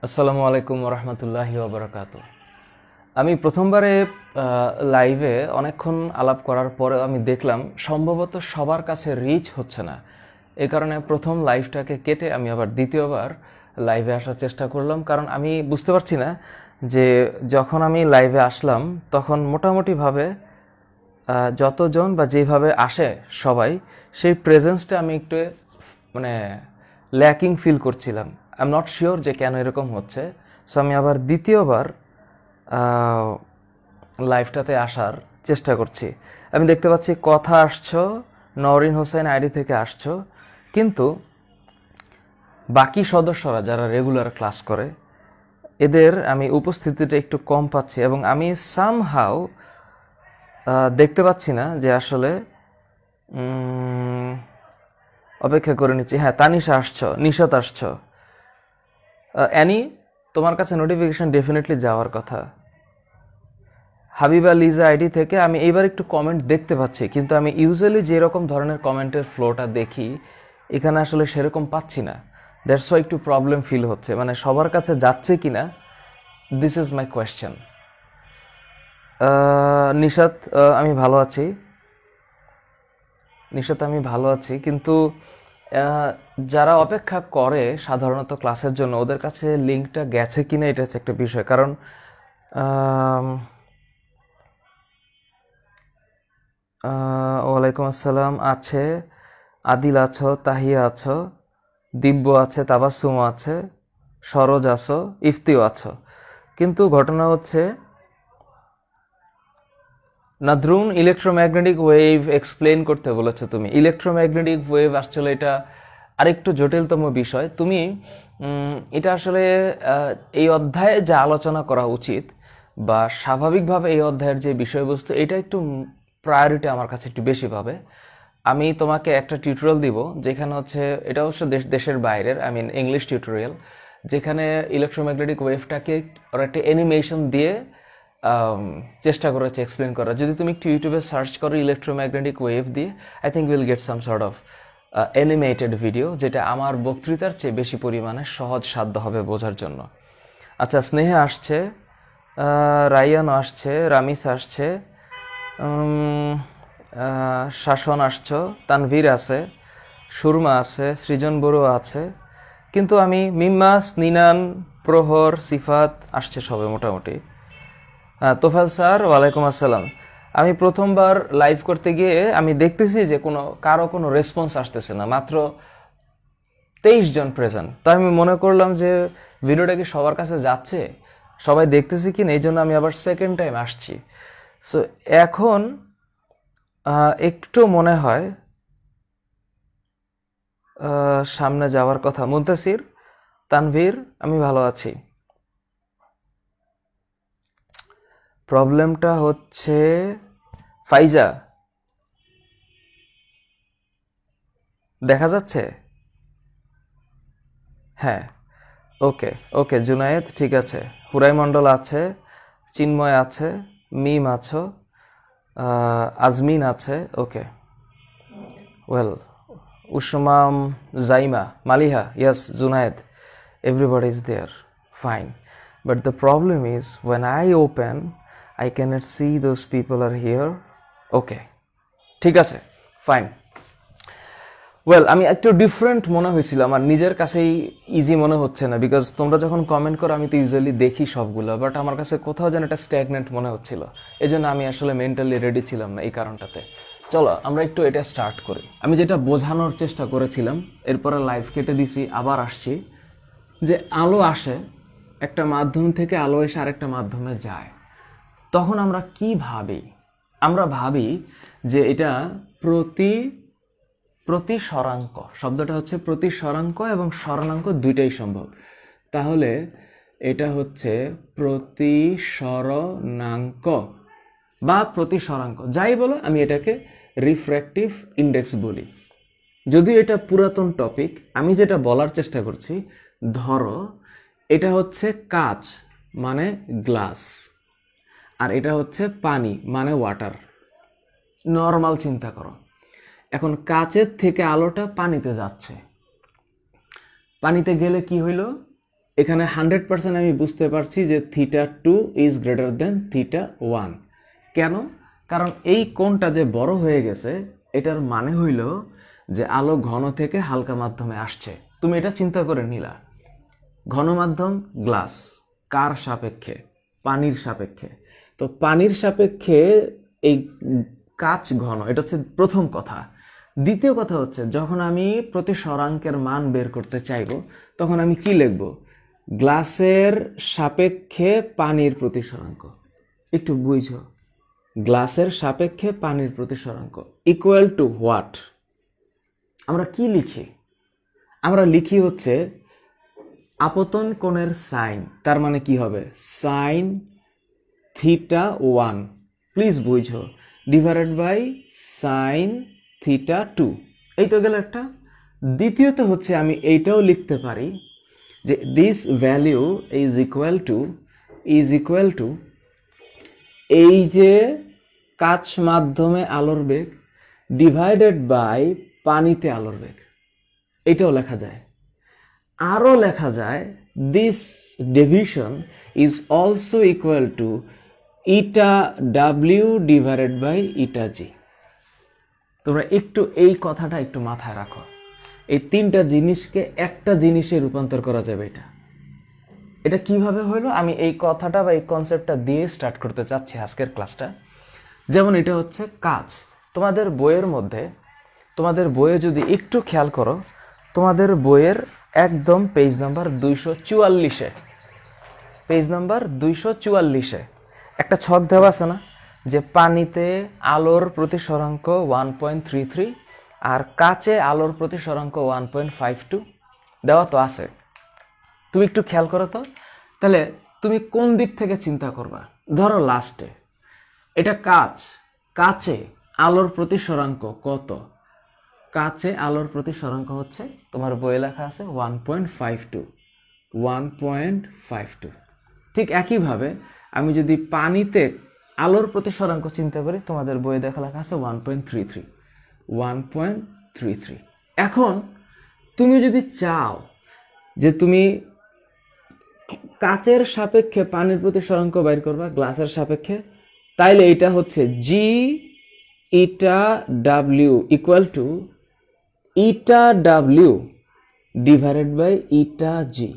আসসালামু আলাইকুম রহমতুল্লাহি ওবরাকাতু। আমি প্রথমবারে লাইভে অনেকক্ষণ আলাপ করার পরে আমি দেখলাম সম্ভবত সবার কাছে রিচ হচ্ছে না। এই কারণে প্রথম লাইভটাকে কেটে আমি আবার দ্বিতীয়বার লাইভে আসার চেষ্টা করলাম, কারণ আমি বুঝতে পারছি না যে যখন আমি লাইভে আসলাম তখন মোটামুটিভাবে যতজন বা যেভাবে আসে সবাই, সেই প্রেজেন্সটা আমি একটু মানে ল্যাকিং ফিল করছিলাম। আই এম নট শিওর যে কেন এরকম হচ্ছে। সো আমি আবার দ্বিতীয়বার লাইভটাতে আসার চেষ্টা করছি। আমি দেখতে পাচ্ছি কথা আসছো, নওরিন হোসেন আইডি থেকে আসছো, কিন্তু বাকি সদস্যরা যারা রেগুলার ক্লাস করে এদের আমি উপস্থিতিটা একটু কম পাচ্ছি, এবং আমি সামহাও দেখতে পাচ্ছি না যে আসলে অপেক্ষা করে নিচ্ছি। হ্যাঁ, তানিশা আসছো, নিশাত আসছো, অ্যানি তোমার কাছে নোটিফিকেশন ডেফিনেটলি যাওয়ার কথা। হাবিবা লিজা আইডি থেকে আমি এইবার একটু কমেন্ট দেখতে পাচ্ছি, কিন্তু আমি ইউজুয়ালি যেরকম ধরনের কমেন্টের ফ্লোটা দেখি এখানে আসলে সেরকম পাচ্ছি না। দ্যাটস ওয়াই একটু প্রবলেম ফিল হচ্ছে, মানে সবার কাছে যাচ্ছে কি না, this is my question. Nishat আমি ভালো আছি, নিশাত আমি ভালো আছি, কিন্তু যারা অপেক্ষা করে সাধারণত ক্লাসের জন্য ওদের কাছে লিঙ্কটা গেছে কিনা এটা হচ্ছে একটা বিষয়। কারণ ওয়ালাইকুম আসসালাম আছে, আদিল আছো, তাহিয়া আছো, দিব্য আছে, তাবাসুম আছে, সরোজ আছো, ইফতিও আছো, কিন্তু ঘটনা হচ্ছে নাদরুন ইলেকট্রোম্যাগনেটিক ওয়েভ এক্সপ্লেন করতে বলেছো তুমি। ইলেকট্রোম্যাগনেটিক ওয়েভ আসলে এটা আরেকটু জটিলতম বিষয়। তুমি এটা আসলে এই অধ্যায়ে যা আলোচনা করা উচিত বা স্বাভাবিকভাবে এই অধ্যায়ের যে বিষয়বস্তু এটা একটু প্রায়োরিটি আমার কাছে একটু বেশি পাবে। আমি তোমাকে একটা টিউটোরিয়াল দিব যেখানে হচ্ছে, এটা অবশ্য দেশের বাইরের, আই মিন ইংলিশ টিউটোরিয়াল, যেখানে ইলেকট্রোম্যাগনেটিক ওয়েভটাকে ওরা একটা অ্যানিমেশন দিয়ে চেষ্টা করেছে এক্সপ্লেন করার। যদি তুমি একটু ইউটিউবে সার্চ করো ইলেকট্রোম্যাগনেটিক ওয়েভ দিয়ে, I think will get some sort of animated video, যেটা আমার বক্তৃতার চেয়ে বেশি পরিমাণে সহজ সাধ্য হবে বোঝার জন্য। আচ্ছা, স্নেহা আসছে, রায়ান আসছে, রামিস আসছে, শাসন আসছো, তানভীর আছে, সুরমা আছে, সৃজন বড়ুয়া আছে, কিন্তু আমি মিম্মাস, নিনান, প্রহর, সিফাত আসছে সবে মোটামুটি। হ্যাঁ, তোফাল স্যার ওয়ালাইকুম আসসালাম। আমি প্রথমবার লাইভ করতে গিয়ে আমি দেখতেছি যে কারো কোনো রেসপন্স আসতেছে না, মাত্র 23 জন প্রেজেন্ট। তো আমি মনে করলাম যে ভিডিওটা কি সবার কাছে যাচ্ছে, সবাই দেখতেছি কি না, এই জন্য আমি আবার সেকেন্ড টাইম আসছি। সো এখন একটু মনে হয় সামনে যাওয়ার কথা। মুনতাসির, তানভীর, আমি ভালো আছি। প্রবলেমটা হচ্ছে ফাইজা দেখা যাচ্ছে? হ্যাঁ, ওকে ওকে। জুনায়েদ ঠিক আছে, হুরাই মণ্ডল আছে, চিন্ময় আছে, মিম আছো, আজমিন আছে, okay well, Usmam, Zaima, Maliha, yes, Junaid, everybody is there, fine. But the problem is when I open, I cannot see those people are here. Okay, ঠিক আছে, ফাইন। ওয়েল, আমি একটু ডিফারেন্ট মনে হয়েছিল, আমার নিজের কাছেই ইজি মনে হচ্ছে না, বিকজ তোমরা যখন কমেন্ট করো আমি তো ইউজুয়ালি দেখি সবগুলো, বাট আমার কাছে কোথাও যেন একটা স্ট্যাগনেন্ট মনে হচ্ছিল। এই জন্য আমি আসলে মেন্টালি রেডি ছিলাম না এই কারণটাতে। চলো আমরা একটু এটা স্টার্ট করি। আমি যেটা বোঝানোর চেষ্টা করেছিলাম, এরপরে লাইভ কেটে দিছি, আবার আসছি, যে আলো আসে একটা মাধ্যম থেকে, আলো এসে আরেকটা মাধ্যমে যায়, তখন আমরা কি ভাবি? আমরা ভাবি যে এটা প্রতিসরাঙ্ক। শব্দটা হচ্ছে প্রতিসরাঙ্ক, এবং স্মরণাঙ্ক দুইটাই সম্ভব। তাহলে এটা হচ্ছে প্রতিসরণাঙ্ক বা প্রতিসরাঙ্ক, যাই বলো, আমি এটাকে রিফ্র্যাক্টিভ ইন্ডেক্স বলি। যদিও এটা পুরাতন টপিক, আমি যেটা বলার চেষ্টা করছি, ধরো এটা হচ্ছে কাঁচ মানে গ্লাস, আর এটা হচ্ছে পানি মানে ওয়াটার। নর্মাল চিন্তা করো। এখন কাচের থেকে আলোটা পানিতে যাচ্ছে, পানিতে গেলে কি হইল? এখানে 100% আমি বুঝতে পারছি যে θ2 ইজ গ্রেটার দেন θ1। কেন? কারণ এই কোণটা যে বড় হয়ে গেছে এটার মানে হইল যে আলো ঘন থেকে হালকা মাধ্যমে আসছে। তুমি এটা চিন্তা করে নিলা, ঘন মাধ্যম গ্লাস, কার সাপেক্ষে? পানির সাপেক্ষে। তো পানির সাপেক্ষে এই কাচ ঘন, এটা হচ্ছে প্রথম কথা। দ্বিতীয় কথা হচ্ছে যখন আমি প্রতিসরাঙ্কের মান বের করতে চাইব তখন আমি কি লিখব? গ্লাসের সাপেক্ষে পানির প্রতিসরাঙ্ক। একটু বুঝো, গ্লাসের সাপেক্ষে পানির প্রতিসরাঙ্ক ইকুয়াল টু হোয়াট? আমরা কি লিখি? আমরা লিখি হচ্ছে আপতন কোণের সাইন, তার মানে কি হবে? সাইন θ1, প্লিজ বুঝো, ডিভাইডেড বাই সাইন θ2। এই তো গেল একটা। দ্বিতীয়ত হচ্ছে আমি এইটাও লিখতে পারি যে this value is equal two এই যে কাচ মাধ্যমে আলোর বেগ ডিভাইডেড বাই পানিতে আলোর বেগ। এটাও লেখা যায়। আরও লেখা যায় this division is also equal to eta divided by eta. তোমরা একটু এই কথাটা একটু মাথায় রাখো। এই তিনটা জিনিসকে একটা জিনিসে রূপান্তর করা যাবে। এটা কিভাবে হলো আমি এই কথাটা বা এই কনসেপ্টটা দিয়ে স্টার্ট করতে চাচ্ছি আজকের ক্লাসটা। যেমন এটা হচ্ছে কাচ। তোমাদের বইয়ে যদি একটু খেয়াল করো, তোমাদের বইয়ের একদম পেজ নাম্বার 244-এ, পেজ নাম্বার 244-এ একটা ছক দেওয়া আছে না, যে পানিতে আলোর প্রতিসরাঙ্ক 1.33 আর কাচে আলোর প্রতিসরাঙ্ক 1.52 দেওয়া তো আছে। তুমি একটু খেয়াল করো তো, তাহলে তুমি কোন দিক থেকে চিন্তা করবা? ধরো লাস্টে এটা কাচ, কাচে আলোর প্রতিসরাঙ্ক কত? কাচে আলোর প্রতিসরাঙ্ক হচ্ছে, তোমার বইয়ে লেখা আছে 1.52। ঠিক একইভাবে আমি যদি পানিতে আলোর প্রতিসরাঙ্ক চিন্তা করি, তোমাদের বইয়ে লেখা আছে 1.33। এখন তুমি যদি চাও যে তুমি কাচের সাপেক্ষে পানির প্রতিসরাঙ্ক বাইর করবা গ্লাসের সাপেক্ষে, তাইলে এটা হচ্ছে G eta W equal to eta W divided by eta G.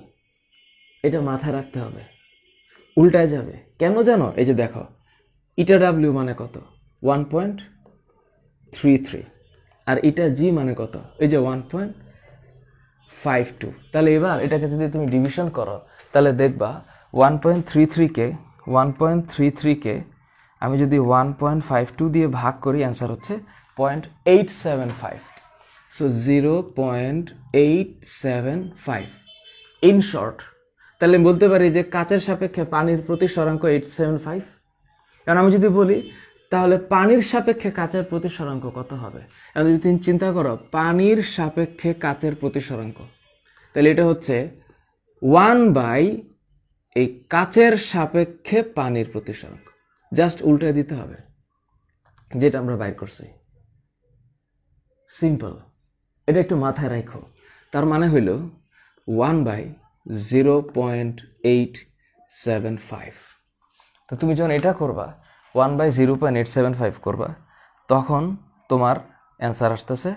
এটা মাথায় রাখতে হবে, উল্টায় যাবে। কেন জানো? এই যে দেখো, ইটা ডাব্লিউ মানে কত? 1.33, আর ইটা জি মানে কত? এই যে 1.52। তাহলে এবার এটাকে যদি তুমি ডিভিশন করো তাহলে দেখবা 1.33কে আমি যদি 1.52 দিয়ে ভাগ করি, অ্যান্সার হচ্ছে 0.875। So 0.875 in short. তাহলে বলতে পারি যে কাচের সাপেক্ষে পানির প্রতিসরাঙ্ক 875। কারণ আমি যদি বলি তাহলে পানির সাপেক্ষে কাচের প্রতিসরাঙ্ক কত হবে? এখন যদি তুমি চিন্তা করো পানির সাপেক্ষে কাচের প্রতিসরাঙ্ক, তাহলে এটা হচ্ছে 1 বাই এই কাচের সাপেক্ষে পানির প্রতিসরাঙ্ক। জাস্ট উল্টে দিতে হবে, যেটা আমরা বাইর করছি। সিম্পল, এটা একটু মাথায় রাখো। তার মানে হইল 1 বাই 0.875। তো তুমি যখন এটা করবা 1 বাই 0.875 করবা, তখন তোমার অ্যান্সার আসতেছে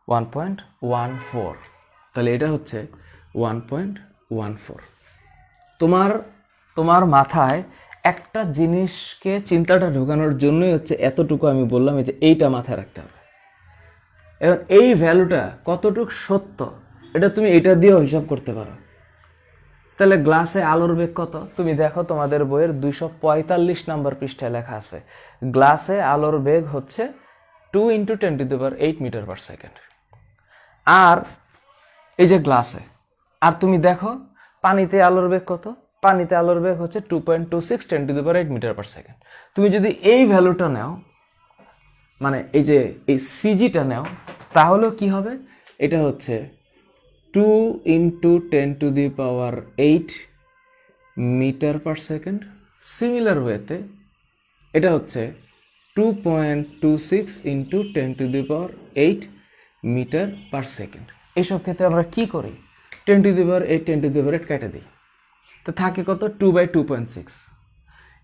1.14। তাহলে এটা হচ্ছে 1.14। তোমার মাথায় একটা জিনিসকে চিন্তাটা ঢোকানোর জন্যই হচ্ছে এতটুকু আমি বললাম, এই যে এইটা মাথায় রাখতে হবে। এখন এই ভ্যালুটা কতটুকু সত্য এটা তুমি এটা দিয়েও হিসাব করতে পারো। তাহলে গ্লাসে আলোর বেগ কত? তুমি দেখো তোমাদের বইয়ের 245 নম্বর পৃষ্ঠায় লেখা আছে গ্লাসে আলোর বেগ হচ্ছে 2 × 10⁸ মিটার পার সেকেন্ড। আর এই যে গ্লাসে, আর তুমি দেখো পানিতে আলোর বেগ কত? পানিতে আলোর বেগ হচ্ছে 2.26 10⁸ মিটার পার সেকেন্ড। তুমি যদি এই ভ্যালুটা নাও, মানে এই যে এই সিজিটা নাও, তাহলেও কি হবে? এটা হচ্ছে 2 × 10⁸ মিটার পার সেকেন্ড। সিমিলার ওয়েতে এটা হচ্ছে 2.26 × 10⁸ মিটার পার সেকেন্ড। এইসব ক্ষেত্রে আমরা কি করি? 10⁸ 10⁸ কেটে দিই, তো থাকে কত 2/2.6।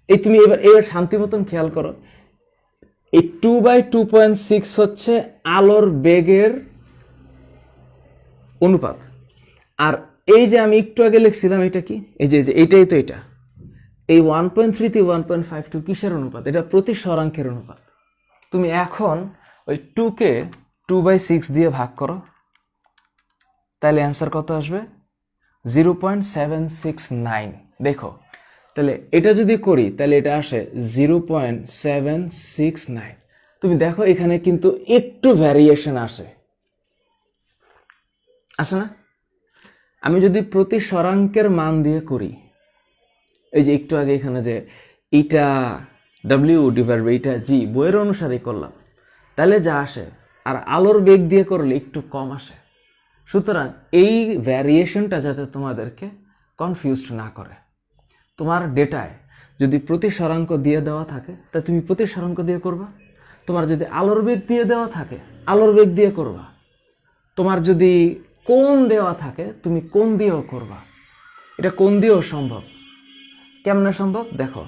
এই তুমি এবার শান্তি মতন খেয়াল করো, এই 2/2.6 হচ্ছে আলোর বেগের অনুপাত। আর এই যে আমি একটু আগে লিখছিলাম এটা কি, এই যে এইটাই তো, এটা এই 1.3 থেকে 1.52 কিসের অনুপাত? এটা প্রতি স্বরাঙ্কের অনুপাত। তুমি এখন ওই 2কে 2/6 দিয়ে ভাগ করো, তাহলে অ্যান্সার কত আসবে? 0.769। দেখো তাহলে এটা যদি করি তাহলে এটা আসে 0.769। তুমি দেখো এখানে কিন্তু একটু ভ্যারিয়েশন আসে না? আমি যদি প্রতি স্বরাঙ্কের মান দিয়ে করি, এই যে একটু আগে এখানে যে এটা W/ এটা G বইয়ের অনুসারে করলাম, তাহলে যা আসে, আর আলোর বেগ দিয়ে করলে একটু কম আসে। সুতরাং এই ভ্যারিয়েশনটা যাতে তোমাদেরকে কনফিউজড না করে, তোমার ডেটায় যদি প্রতি স্বরাঙ্ক দিয়ে দেওয়া থাকে তা তুমি প্রতি স্বরাঙ্ক দিয়ে করবা, তোমার যদি আলোর বেগ দিয়ে দেওয়া থাকে আলোর বেগ দিয়ে করবা, তোমার যদি কোণ দেওয়া থাকে তুমি কোণ দিয়েও করবা। এটা কোণ দিয়েও সম্ভব। কেমনে সম্ভব দেখো,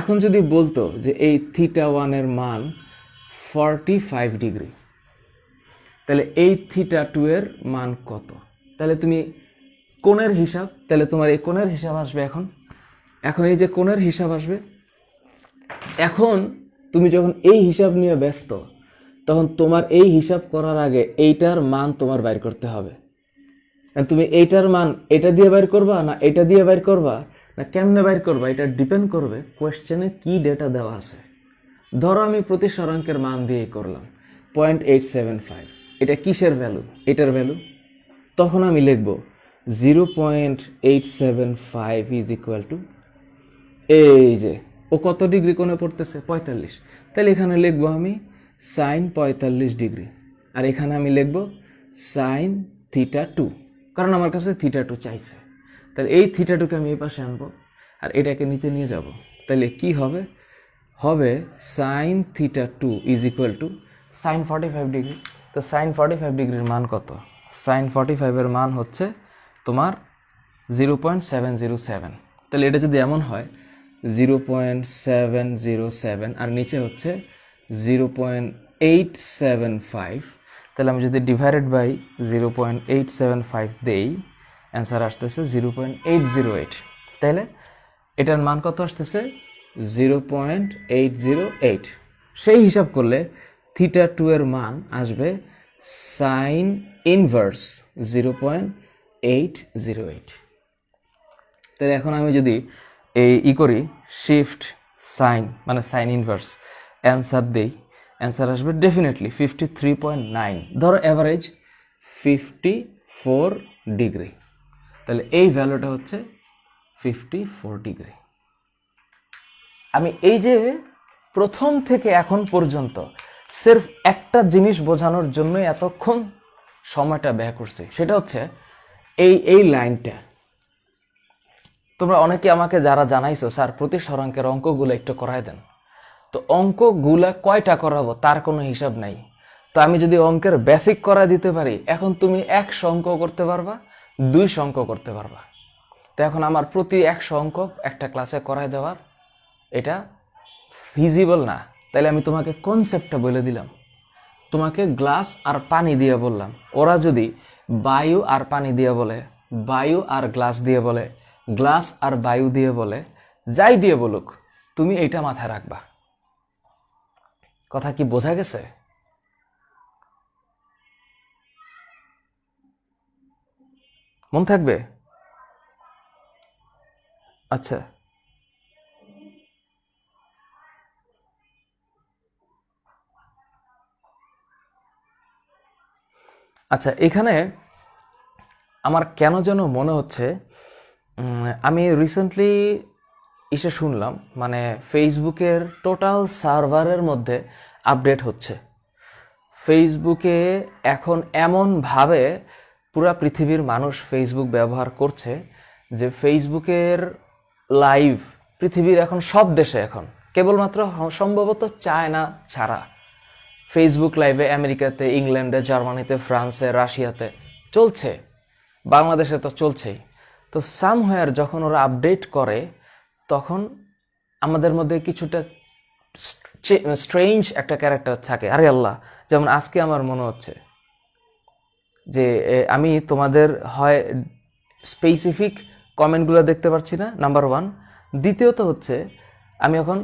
এখন যদি বলতো যে এই θ1 এর মান 45°, তাহলে এই θ2 এর মান কত? তাহলে তুমি কোণের হিসাব, তাহলে তোমার এই কোণের হিসাব আসবে। এখন এই যে কোণের হিসাব আসবে, এখন তুমি যখন এই হিসাব নিয়ে ব্যস্ত, তখন তোমার এই হিসাব করার আগে এইটার মান তোমার বাইর করতে হবে। তুমি এইটার মান এটা দিয়ে বাইর করবা না এটা দিয়ে বাইর করবা না কেমনে বাইর করবা, এটা ডিপেন্ড করবে কোয়েশ্চেনে কি ডেটা দেওয়া আছে। ধরো আমি প্রতি স্বরাঙ্কের মান দিয়ে করলাম 0.875, এটা কিসের ভ্যালু? এটার ভ্যালু। তখন আমি লিখব 0.875 ইজ ইকুয়াল টু, এই যে ও কত ডিগ্রি কোণে পড়তেছে? 45। তাহলে এখানে লিখবো আমি sin 45°, আর এখানে আমি লিখবো sin θ2, কারণ আমার কাছে θ2 চাইছে। তাহলে এই θ2কে আমি এই পাশে আনবো আর এটাকে নিচে নিয়ে যাব। তাহলে কি হবে? হবে sin θ2 is equal to sin 45°। তো sin 45°-র মান কত? sin 45 এর মান হচ্ছে তোমার 0.707। তাহলে এটা যদি এমন হয় 0.707 আর নিচে হচ্ছে 0.875, তাহলে আমি যদি ডিভাইডেড বাই 0.875 দেই, অ্যান্সার আসতেছে 0.808। তাহলে এটার মান কত আসতেছে? 0.808। সেই হিসাব করলে θ2 এর মান আসবে সাইন ইনভার্স 0.808। তাহলে এখন আমি যদি এই করি শিফট সাইন মানে সাইন ইনভার্স, অ্যান্সার দেই, অ্যান্সার আসবে ডেফিনেটলি 53.9। ধরো অ্যাভারেজ 54°। তাহলে এই ভ্যালুটা হচ্ছে 54°। আমি এই যে প্রথম থেকে এখন পর্যন্ত সির্ফ একটা জিনিস বোঝানোর জন্যই এতক্ষণ সময়টা ব্যয় করছি, সেটা হচ্ছে এই লাইনটা। তোমরা অনেকে আমাকে যারা জানাইছো স্যার প্রতি স্বরাঙ্কের অঙ্কগুলো একটু করায় দেন, তো অঙ্কগুলা কয়টা করাবো তার কোনো হিসাব নাই। তো আমি যদি অঙ্কের বেসিক করা দিতে পারি, এখন তুমি 100 অঙ্ক করতে পারবা, 200 অঙ্ক করতে পারবা। তো এখন আমার প্রতি 100 অঙ্ক একটা ক্লাসে করায় দেওয়ার এটা ফিজিবল না। তাহলে আমি তোমাকে কনসেপ্টটা বলে দিলাম, তোমাকে গ্লাস আর পানি দিয়ে বললাম। ওরা যদি বায়ু আর পানি দিয়ে বলে, বায়ু আর গ্লাস দিয়ে বলে, গ্লাস আর বায়ু দিয়ে বলে, যাই দিয়ে বলুক, তুমি এইটা মাথায় রাখবা। কথা কি বোঝা গেছে? মন থাকবে? আচ্ছা, আচ্ছা, এখানে আমার কেন যেন মনে হচ্ছে, আমি রিসেন্টলি এসে শুনলাম মানে ফেসবুকের টোটাল সার্ভারের মধ্যে আপডেট হচ্ছে। ফেসবুকে এখন এমনভাবে পুরা পৃথিবীর মানুষ ফেসবুক ব্যবহার করছে যে ফেসবুকের লাইভ পৃথিবীর এখন সব দেশে, এখন কেবলমাত্র সম্ভবত চায়না ছাড়া ফেসবুক লাইভে আমেরিকাতে, ইংল্যান্ডে, জার্মানিতে, ফ্রান্সে, রাশিয়াতে চলছে। বাংলাদেশে তো চলছেই। তো সামহোয়ার যখন ওরা আপডেট করে তখন আমাদের মধ্যে কিছুটা স্ট্রেঞ্জ একটা ক্যারেক্টার থাকে। আরে আল্লাহ, যেমন আজকে আমার মনে হচ্ছে যে আমি তোমাদের হয় স্পেসিফিক কমেন্টগুলো দেখতে পাচ্ছি না, নাম্বার ওয়ান। দ্বিতীয়ত হচ্ছে আমি এখন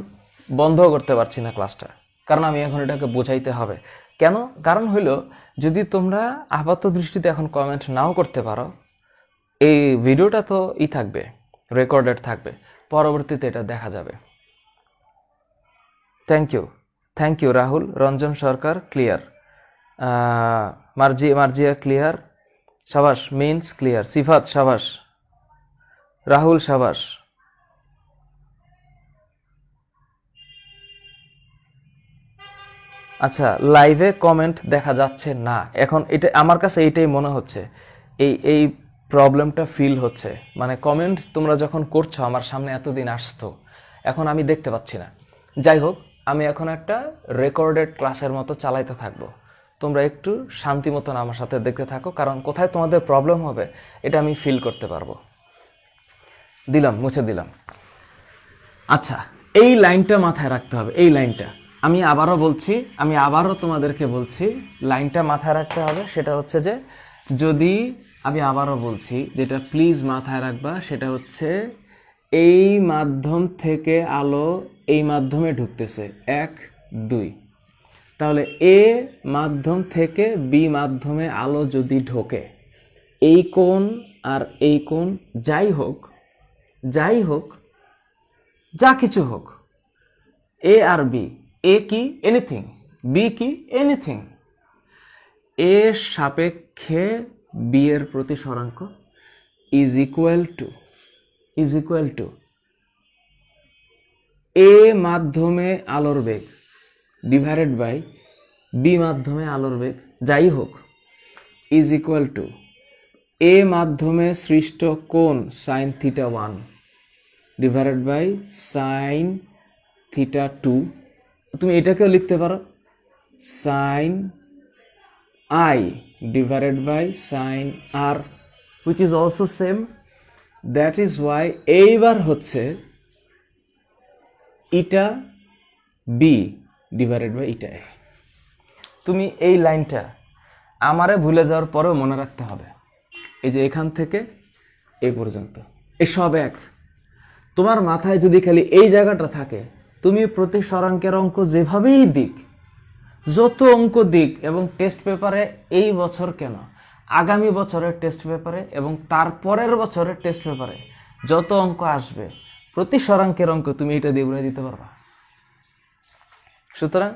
বন্ধ করতে পারছি না ক্লাসটা, কারণ আমি এখন এটাকে বোঝাইতে হবে। কেন? কারণ হইল, যদি তোমরা আপাত দৃষ্টিতে এখন কমেন্ট নাও করতে পারো, এই ভিডিওটা তো থাকবে, রেকর্ডেড থাকবে, পরবর্তীতে এটা দেখা যাবে। Thank you Rahul. Ranjan Sarkar clear, Marzia clear, সাবাস। মিন্স ক্লিয়ার, সিফাত সাবাস, রাহুল সাবাস। আচ্ছা, লাইভে কমেন্ট দেখা যাচ্ছে না এখন, এটা আমার কাছে এইটাই মনে হচ্ছে, এই প্রবলেমটা ফিল হচ্ছে। মানে কমেন্ট তোমরা যখন করছো, আমার সামনে এতদিন আসতো, এখন আমি দেখতে পাচ্ছি না। যাই হোক, আমি এখন একটা রেকর্ডেড ক্লাসের মতো চালাইতে থাকবো। তোমরা একটু শান্তি মতন আমার সাথে দেখতে থাকো, কারণ কোথায় তোমাদের প্রবলেম হবে এটা আমি ফিল করতে পারবো। দিলাম, মুছে দিলাম। আচ্ছা, এই লাইনটা মাথায় রাখতে হবে। এই লাইনটা আমি আবারও তোমাদেরকে বলছি, লাইনটা মাথায় রাখতে হবে। সেটা হচ্ছে যে, যদি আমি আবারও বলছি, যেটা প্লিজ মাথায় রাখবা, সেটা হচ্ছে এই মাধ্যম থেকে আলো এই মাধ্যমে ঢুকতেছে, 1 2। তাহলে এ মাধ্যম থেকে বি মাধ্যমে আলো যদি ঢোকে, এই কোণ আর এই কোণ যাই হোক, যা কিছু হোক, এ আর বি, এ কি এনিথিং, বি কি এনিথিং, এ সাপেক্ষে বি এর প্রতিসরাঙ্ক ইজ ইকুয়াল টু এ মাধ্যমে আলোর বেগ ডিভাইডেড বাই বি মাধ্যমে আলোর বেগ যাই হোক, ইজ ইকুয়াল টু এ মাধ্যমে সৃষ্ট কোণ sine theta 1 divided by sine theta 2। তুমি এটাকেও লিখতে পারো sine I divided by sine R, which is also same. That is Y এইবার হচ্ছে eta B divided by eta A. তুমি এই লাইনটা আমারে ভুলে যাওয়ার পরেও মনে রাখতে হবে। এই যে এখান থেকে এই পর্যন্ত এই সব এক। তোমার মাথায় যদি খালি এই জায়গাটা থাকে, তুমি প্রতিসরাঙ্কের অঙ্ক যেভাবেই দিক, যত অঙ্ক দিক, এবং টেস্ট পেপারে এই বছর কেন, আগামী বছরের টেস্ট পেপারে এবং তারপরের বছরের টেস্ট পেপারে যত অঙ্ক আসবে, প্রতিসরাঙ্কের অঙ্ক তুমি এটা দিয়ে বলে দিতে পারবা। সুতরাং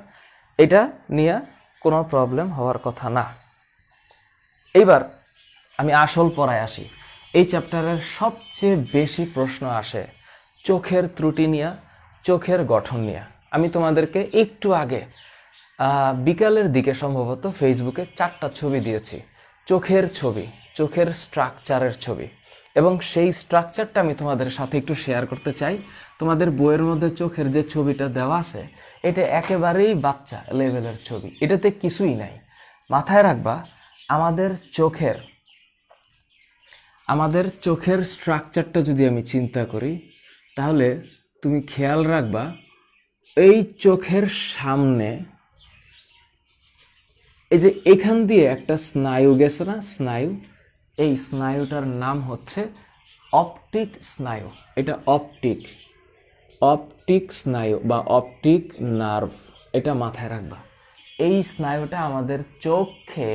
এটা নিয়ে কোনো প্রবলেম হওয়ার কথা না। এইবার আমি আসল পড়ায় আসি। এই চ্যাপ্টারের সবচেয়ে বেশি প্রশ্ন আসে চোখের ত্রুটি নিয়ে, চোখের গঠন নিয়ে। আমি তোমাদেরকে একটু আগে বিকালের দিকে সম্ভবত ফেসবুকে 4টা ছবি দিয়েছি, চোখের ছবি, চোখের স্ট্রাকচারের ছবি, এবং সেই স্ট্রাকচারটা আমি তোমাদের সাথে একটু শেয়ার করতে চাই। তোমাদের বইয়ের মধ্যে চোখের যে ছবিটা দেওয়া আছে, এটা একেবারেই বাচ্চা লেভেলের ছবি, এটাতে কিছুই নাই। মাথায় রাখবা, আমাদের চোখের স্ট্রাকচারটা যদি আমি চিন্তা করি, তাহলে তুমি খেয়াল রাখবা, এই চোখের সামনে এই যে এখান দিয়ে একটা স্নায়ু গেছে না, স্নায়ু, এই স্নায়ুটার নাম হচ্ছে অপটিক স্নায়ু। এটা অপটিক স্নায়ু বা অপটিক নার্ভ, এটা মাথায় রাখবা। এই স্নায়ুটা আমাদের চোখে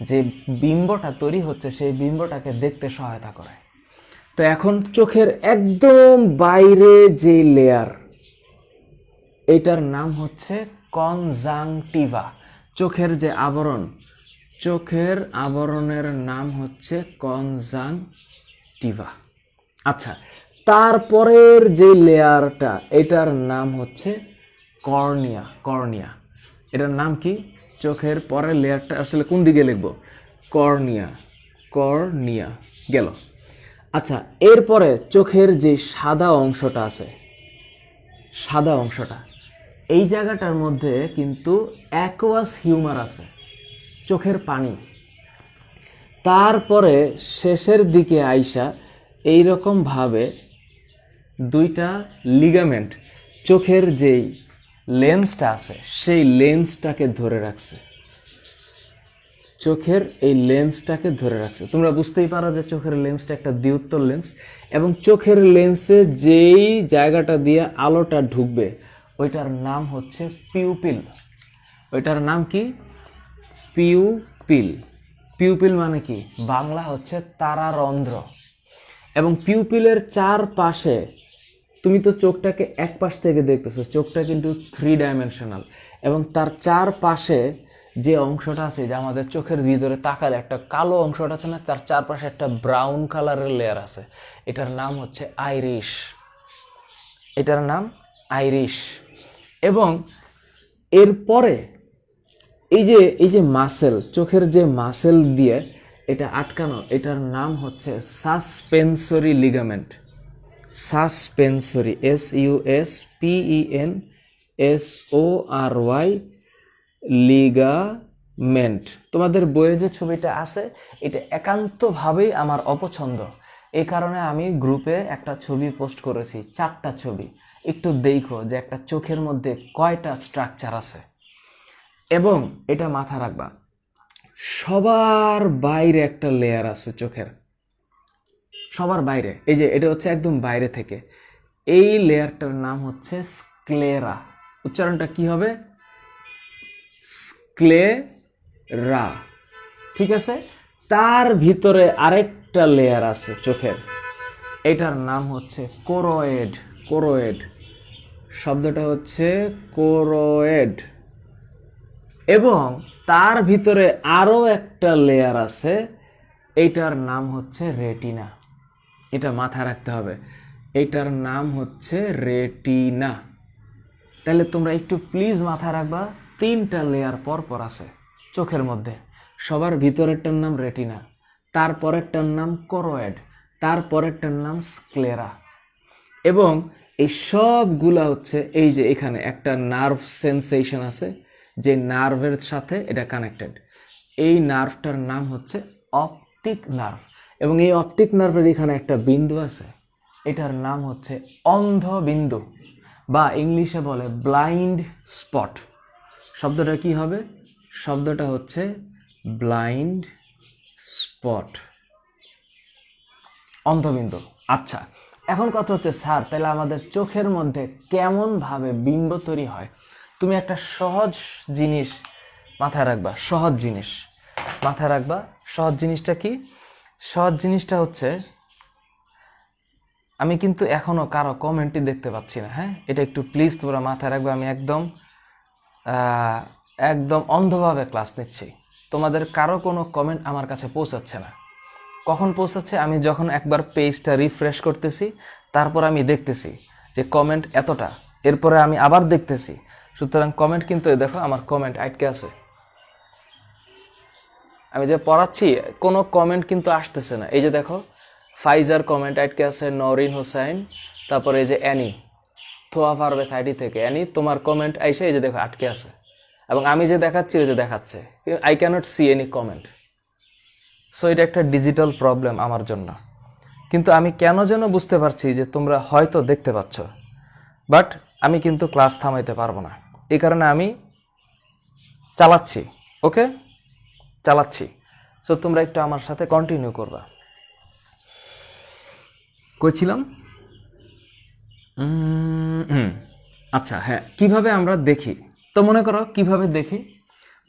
যে বিম্বটা তৈরি হচ্ছে, সেই বিম্বটাকে দেখতে সহায়তা করে। তো এখন চোখের একদম বাইরে যে লেয়ার, এটার নাম হচ্ছে কনজাংটিভা। চোখের যে আবরণ, চোখের আবরণের নাম হচ্ছে কনজাংটিভা। আচ্ছা, তারপরের যে লেয়ারটা, এটার নাম হচ্ছে কর্নিয়া। এটার নাম কি? চোখের পরের লেয়ারটা আসলে কোন দিকে লিখবো? কর্নিয়া গেল। আচ্ছা, এরপরে চোখের যে সাদা অংশটা আছে, এই জায়গাটার মধ্যে কিন্তু অ্যাকুয়াস হিউমার আছে, চোখের পানি। তারপরে শেষের দিকে আইসা এইরকম ভাবে দুইটা লিগামেন্ট চোখের যেই লেন্সটা আছে সেই লেন্সটাকে ধরে রাখছে, চোখের এই লেন্সটাকে ধরে রাখছে। তোমরা বুঝতেই পারো যে চোখের লেন্সটা একটা দ্বিউত্তর লেন্স, এবং চোখের লেন্সে যেই জায়গাটা দিয়ে আলোটা ঢুকবে ওইটার নাম হচ্ছে পিউপিল। ওইটার নাম কি? পিউপিল। পিউপিল মানে কি? বাংলা হচ্ছে তারারন্ধ্র। এবং পিউপিলের চারপাশে, তুমি তো চোখটাকে এক পাশ থেকে দেখতেছো, চোখটা কিন্তু 3 ডাইমেনশনাল, এবং তার চারপাশে যে অংশটা আছে, যে আমাদের চোখের ভিতরে তাকালে একটা কালো অংশটা আছে না, তার চারপাশে একটা ব্রাউন কালারের লেয়ার আছে, এটার নাম হচ্ছে আইরিশ। এটার নাম আইরিশ। এবং এরপরে এই যে মাসেল, চোখের যে মাসেল দিয়ে এটা আটকানো, এটার নাম হচ্ছে suspensory ligament. Suspensory, SUSPENSORY ligament. তোমাদের বইয়ে যে ছবিটা আছে এটা একান্তভাবেই আমার অপছন্দ, এই কারণে আমি গ্রুপে একটা ছবি পোস্ট করেছি, 4টা ছবি। একটু দেখো যে একটা চোখের মধ্যে কয়টা স্ট্রাকচার আছে। এবং এটা মাথা রাখবা, সবার বাইরে একটা লেয়ার আছে চোখের, সবার বাইরে। এই যে এটা হচ্ছে একদম বাইরে থেকে, এই লেয়ারটার নাম হচ্ছে স্ক্লেরা। উচ্চারণটা কি হবে? স্ক্লেরা, ঠিক আছে? তার ভিতরে আরেকটা লেয়ার আছে চোখের, এটার নাম হচ্ছে কোরোয়েড। কোরোয়েড শব্দটা হচ্ছে কোরোয়েড। এবং তার ভিতরে আরো একটা লেয়ার আছে, এইটার নাম হচ্ছে রেটিনা। এটা মাথায় রাখতে হবে, এটার নাম হচ্ছে রেটিনা। তাহলে তোমরা একটু প্লিজ মাথায় রাখবা, 3টা লেয়ার পর পর আছে চোখের মধ্যে। সবার ভিতরেরটার নাম রেটিনা, তারপরেরটার নাম কোরোয়েড, তারপরেরটার নাম স্ক্লেরা। এবং এই সবগুলা হচ্ছে, এই যে এখানে একটা নার্ভ সেন্সেশন আছে, যে নার্ভের সাথে এটা কানেক্টেড। এই নার্ভটার নাম হচ্ছে অপটিক নার্ভ। এবং এই অপটিক নার্ভের এখানে একটা বিন্দু আছে, এটার নাম হচ্ছে অন্ধ বিন্দু, বা ইংলিশে বলে ব্লাইন্ড স্পট। শব্দটা কি হবে? শব্দটা হচ্ছে ব্লাইন্ড স্পট, অন্ধবিন্দু। আচ্ছা, এখন কথা হচ্ছে স্যার, তাহলে আমাদের চোখের মধ্যে কেমন ভাবে বিম্ব তৈরি হয়? তুমি একটা সহজ জিনিস মাথায় রাখবা, সহজ জিনিস মাথায় রাখবা। সহজ জিনিসটা কি? সহজ জিনিসটা হচ্ছে, আমি কিন্তু এখনো কারো কমেন্টই দেখতে পাচ্ছি না। হ্যাঁ, এটা একটু প্লিজ তোমরা মাথায় রাখবে। আমি একদম অন্ধভাবে ক্লাস নিচ্ছি, তোমাদের কারো কোনো কমেন্ট আমার কাছে পৌঁছাচ্ছে না। কখন পৌঁছাচ্ছে? আমি যখন একবার পেজটা রিফ্রেশ করতেছি, তারপর আমি দেখতেছি যে কমেন্ট এতটা, এরপরে আমি আবার দেখতেছি। সুতরাং কমেন্ট কিন্তু, দেখো আমার কমেন্ট আটকে আছে। আমি যে পড়াচ্ছি কোনো কমেন্ট কিন্তু আসতেছে না। এই যে দেখো, ফাইজার কমেন্ট আটকে আছে, নরিন হোসাইন, তারপরে এই যে অ্যানি, থোয়া পারবে সাইডি থেকে। অ্যানি, তোমার কমেন্ট আইসে এই যে দেখো আটকে আছে, এবং আমি যে দেখাচ্ছি ওই যে দেখাচ্ছে, I cannot see any comment. So এটা একটা ডিজিটাল প্রবলেম আমার জন্য। কিন্তু আমি কেন যেন বুঝতে পারছি যে তোমরা হয়তো দেখতে পাচ্ছ, বাট আমি কিন্তু ক্লাস থামাইতে পারবো না, এই কারণে আমি চালাচ্ছি। ওকে, চালাচ্ছি। সো তোমরা একটু আমার সাথে কন্টিনিউ করবা। কইছিলাম, আচ্ছা হ্যাঁ, কিভাবে আমরা দেখি? তো মনে করো কিভাবে দেখি,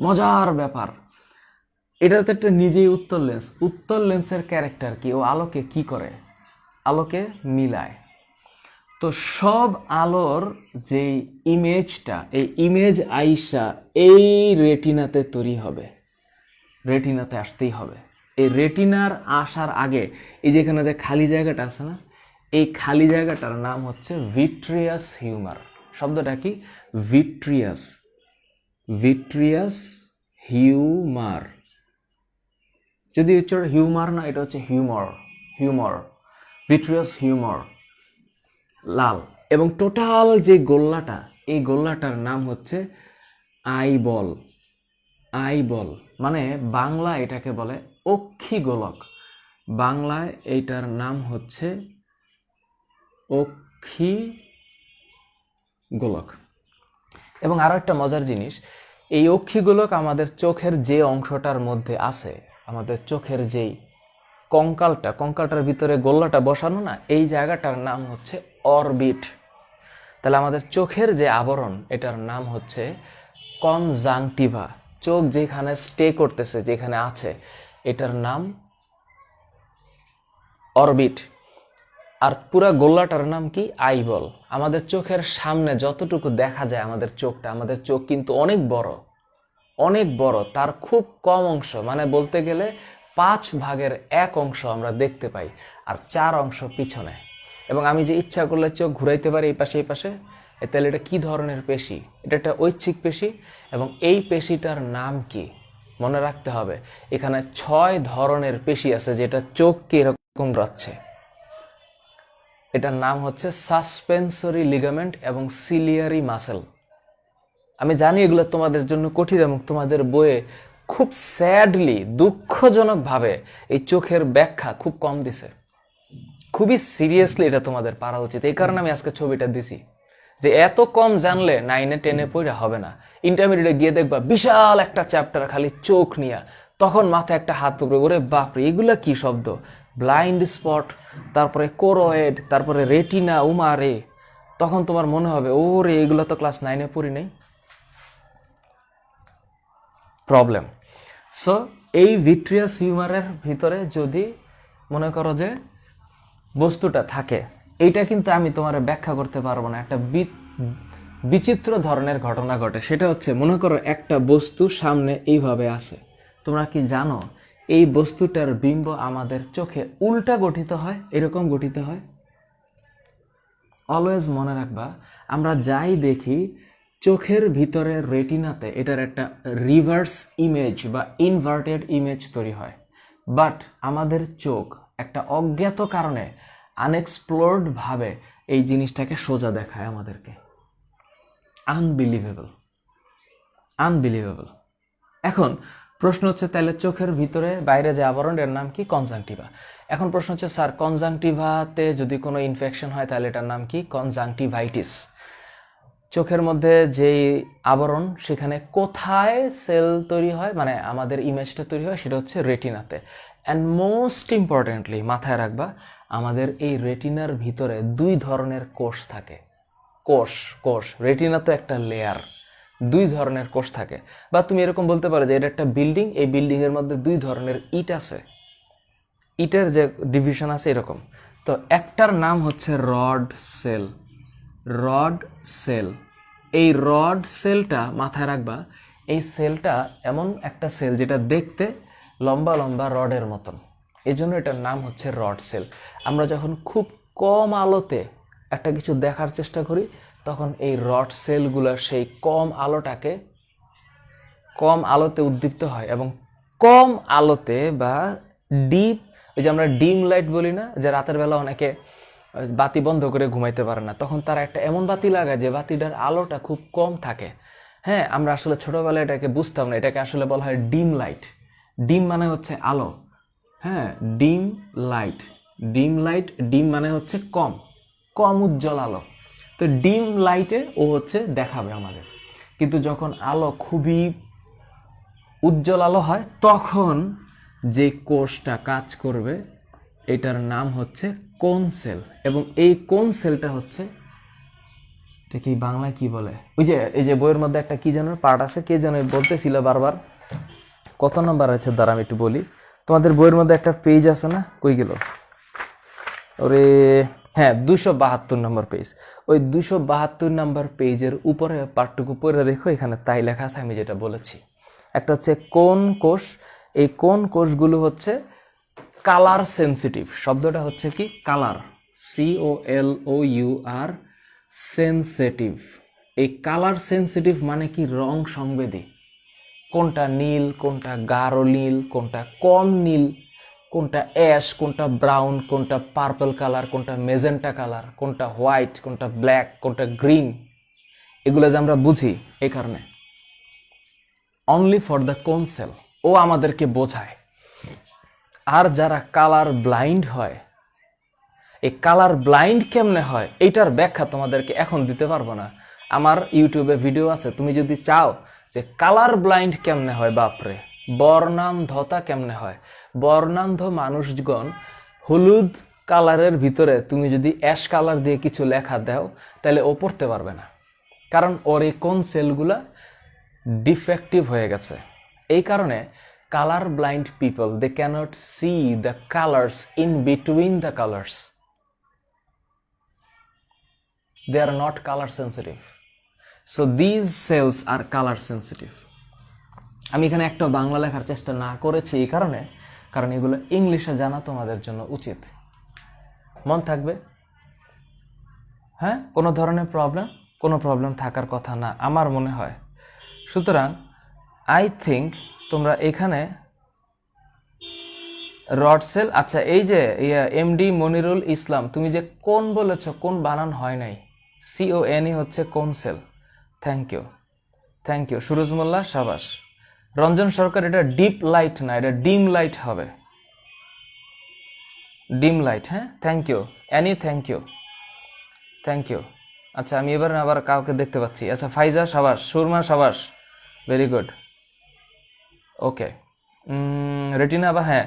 মজার ব্যাপার। এটা তো একটা নিজেই উত্তর লেন্স। উত্তর লেন্সের ক্যারেক্টার কি? ও আলোকে কি করে? আলোকে মিলায়। তো সব আলোর যে ইমেজটা, এই ইমেজ আইসা এই রেটিনাতে তৈরি হবে, রেটিনাতে আসতেই হবে। এই রেটিনার আসার আগে এই যেখানে যে খালি জায়গাটা আছে না, এই খালি জায়গাটার নাম হচ্ছে ভিট্রিয়াস হিউমার। শব্দটা কি? Vitreous, vitreous humour. যদি হচ্ছে হিউমার না, এটা হচ্ছে হিউমর, হিউমর, ভিট্রিয়াস হিউমর, লাল। এবং টোটাল যে গোল্লাটা, এই গোল্লাটার নাম হচ্ছে আইবল। আইবল মানে বাংলা এটাকে বলে অক্ষিগোলক, বাংলায় এইটার নাম হচ্ছে অক্ষিগোলক। এবং আরো একটা মজার জিনিস, এই অক্ষিগোলক আমাদের চোখের যে অংশটার মধ্যে আছে, আমাদের চোখের যেই কঙ্কালটার ভিতরে গোল্লাটা বসানো না, এই জায়গাটার নাম হচ্ছে অরবিট। তাহলে আমাদের চোখের যে আবরণ, এটার নাম হচ্ছে কনজাংটিভা। চোখ যেখানে স্টে করতেছে, যেখানে আছে, এটার নাম অরবিট। আর পুরা গোল্লাটার নাম কি? আইবল। আমাদের চোখের সামনে যতটুকু দেখা যায় আমাদের চোখটা, আমাদের চোখ কিন্তু অনেক বড়, অনেক বড়। তার খুব কম অংশ, মানে বলতে গেলে 5/1 অংশ আমরা দেখতে পাই, আর 4 অংশ পিছনে। এবং আমি যে ইচ্ছা করলে চোখ ঘুরাইতে পারি এই পাশে এই পাশে। তাহলে এটা কি ধরনের পেশি? এটা একটা ঐচ্ছিক পেশি। এবং এই পেশিটার নাম কি মনে রাখতে হবে, এখানে 6 ধরনের পেশি আছে যেটা চোখকে এরকম ঘোরাচ্ছে। এটার নাম হচ্ছে সাসপেন্সরি লিগামেন্ট এবং সিলিয়ারি মাসেল। আমি জানি এগুলো তোমাদের জন্য কঠিন এবং তোমাদের বইয়ে খুব স্যাডলি, দুঃখজনকভাবে এই চোখের ব্যাখ্যা খুব কম দিছে। খুবই সিরিয়াসলি এটা তোমাদের পারা উচিত। এই কারণে আমি আজকে ছবিটা দিছি, যে এত কম জানলে 9-এ 10-এ পড়া হবে না। ইন্টারমিডিয়েটে গিয়ে দেখবা বিশাল একটা চ্যাপ্টার খালি চোখ নিয়ে, তখন মাথায় একটা হাত উপরে, ওরে বাপরে এগুলা কি শব্দ! ব্লাইন্ড স্পট, তারপরে কোরোয়েড, তারপরে রেটিনা, উমারে। তখন তোমার মনে হবে ওরে এগুলো তো ক্লাস 9-এ পড়ি নাই। প্রবলেম। সো এই ভিট্রিয়াস হিউমারের ভিতরে যদি মনে করো যে বস্তুটা থাকে, এইটা কিন্তু আমি তোমার ব্যাখ্যা করতে পারবো না। একটা বিচিত্র ধরনের ঘটনা ঘটে। সেটা হচ্ছে, মনে করো একটা বস্তু সামনে এইভাবে আছে। তোমরা কি জানো এই বস্তুটার বিম্ব আমাদের চোখে উল্টা গঠিত হয়, এরকম গঠিত হয়? অলওয়েজ মনে রাখবা, আমরা যাই দেখি চোখের ভিতরে রেটিনাতে এটার একটা রিভার্স ইমেজ বা ইনভার্টেড ইমেজ তৈরি হয়। বাট আমাদের চোখ একটা অজ্ঞাত কারণে আনএক্সপ্লোর্ড ভাবে এই জিনিসটাকে সোজা দেখায় আমাদেরকে। Unbelievable, unbelievable. এখন প্রশ্ন হচ্ছে, তাহলে চোখের ভিতরে বাইরে যে আবরণ, এর নাম কি? কনজাংটিভা। এখন প্রশ্ন হচ্ছে, স্যার কনজাংটিভাতে যদি কোনো ইনফেকশন হয় তাহলে এটার নাম কি? কনজাংটিভাইটিস। চোখের মধ্যে যেই আবরণ, সেখানে কোথায় সেল তৈরি হয়, মানে আমাদের ইমেজটা তৈরি হয়, সেটা হচ্ছে রেটিনাতে। অ্যান্ড মোস্ট ইম্পর্টেন্টলি মাথায় রাখবা, আমাদের এই রেটিনার ভিতরে 2 ধরনের কোষ থাকে। কোষ রেটিনা তো একটা লেয়ার, 2 ধরনের কোষ থাকে। বা তুমি এরকম বলতে পারো যে এটা একটা বিল্ডিং, এই বিল্ডিং এর মধ্যে 2 ধরনের ইট আছে, ইটের যে ডিভিশন আছে এরকম। তো একটার নাম হচ্ছে রড সেল। রড সেল, এই রড সেলটা মাথায় রাখবা, এই সেলটা এমন একটা সেল যেটা দেখতে লম্বা লম্বা রডের মতন, এই জন্য এটার নাম হচ্ছে রড সেল। আমরা যখন খুব কম আলোতে একটা কিছু দেখার চেষ্টা করি, তখন এই রড সেলগুলো সেই কম আলোতে উদ্দীপ্ত হয়, এবং কম আলোতে বা ডিপ, ওই যে আমরা ডিম লাইট বলি না, যে রাতের বেলা অনেকে বাতি বন্ধ করে ঘুমাইতে পারে না, তখন তারা একটা এমন বাতি লাগায় যে বাতিটার আলোটা খুব কম থাকে। হ্যাঁ, আমরা আসলে ছোটবেলায় এটাকে বুঝতাম না, এটাকে আসলে বলা হয় ডিম লাইট। ডিম মানে হচ্ছে আলো। হ্যাঁ, ডিম লাইট, ডিম মানে হচ্ছে কম উজ্জ্বল আলো। তো ডিম লাইটে ও হচ্ছে দেখাবে আমাদের। কিন্তু যখন আলো খুবই উজ্জ্বল আলো হয়, তখন যে কোষটা কাজ করবে, এটার নাম হচ্ছে কোন সেল। এবং এই কোন সেলটা হচ্ছে, এটা কি বাংলায় কি বলে, ওই যে এই যে বইয়ের মধ্যে একটা কি যেন পার্ট আছে, কে যেন বলতেছিল বারবার, কত নাম্বার আছে দাঁড়া আমি একটু বলি। তোমাদের বইয়ের মধ্যে একটা পেজ আছে না, কই গেল ওরে, হ্যাঁ 272 নম্বর পেজ। ওই 272 নম্বর পেজের উপরে পার্টটুকু পড়ে দেখো, এখানে তাই লেখা আছে আমি যেটা বলেছি। একটা হচ্ছে কোন কোষ, এই কোন কোষগুলো হচ্ছে কালার সেন্সিটিভ। শব্দটা হচ্ছে কি? Colour, COLOUR, sensitive. এই কালার সেন্সিটিভ মানে কি? রং সংবেদী। কোনটা নীল, কোনটা গাঢ় নীল, কোনটা কম নীল, কোনটা অ্যাশ, কোনটা ব্রাউন, কোনটা পার্পল কালার, কোনটা মেজেন্টা কালার, কোনটা হোয়াইট, কোনটা ব্ল্যাক, কোনটা গ্রিন, এগুলো যে আমরা বুঝি, এই কারণে অনলি ফর দ্য কোন সেল ও আমাদেরকে বোঝায়। আর যারা কালার ব্লাইন্ড হয়, এই কালার ব্লাইন্ড কেমনে হয় এইটার ব্যাখ্যা তোমাদেরকে এখন দিতে পারবো না। আমার ইউটিউবে ভিডিও আছে, তুমি যদি চাও যে কালার ব্লাইন্ড কেমনে হয়, বাপরে বর্ণান্ধতা কেমনে হয়, বর্ণান্ধ মানুষগণ হলুদ কালারের ভিতরে তুমি যদি অ্যাশ কালার দিয়ে কিছু লেখা দাও তাহলে ও পড়তে পারবে না, কারণ ওর এই কোন সেলগুলা ডিফেক্টিভ হয়ে গেছে। এই কারণে colour blind people, they cannot see the colours in between the colours, they are not color sensitive, so these cells are color sensitive. আমি এখানে একটা বাংলা লেখার চেষ্টা না করেছি এই কারণে, কারণ এগুলো ইংলিশে জানা তোমাদের জন্য উচিত। মন থাকবে? হ্যাঁ, কোনো ধরনের কোনো প্রবলেম থাকার কথা না আমার মনে হয়। সুতরাং আই থিঙ্ক তোমরা এখানে রড সেল, আচ্ছা এই যে এমডি মনিরুল ইসলাম, তুমি যে কোন বলেছ, কোন বানান হয় নাই, CONE হচ্ছে কোন সেল। থ্যাংক ইউ সুরজ মোল্লা, সাবাস। রঞ্জন সরকার, এটা ডিপ লাইট না, এটা ডিম লাইট হবে, ডিম লাইট। হ্যাঁ, thank you Annie, thank you. আচ্ছা আমি এবার আবার কাউকে দেখতে পাচ্ছি। আচ্ছা ফাইজা সাবাস, সুরমা সাবাস, ভেরি গুড। ওকে, রেটিনা আবার, হ্যাঁ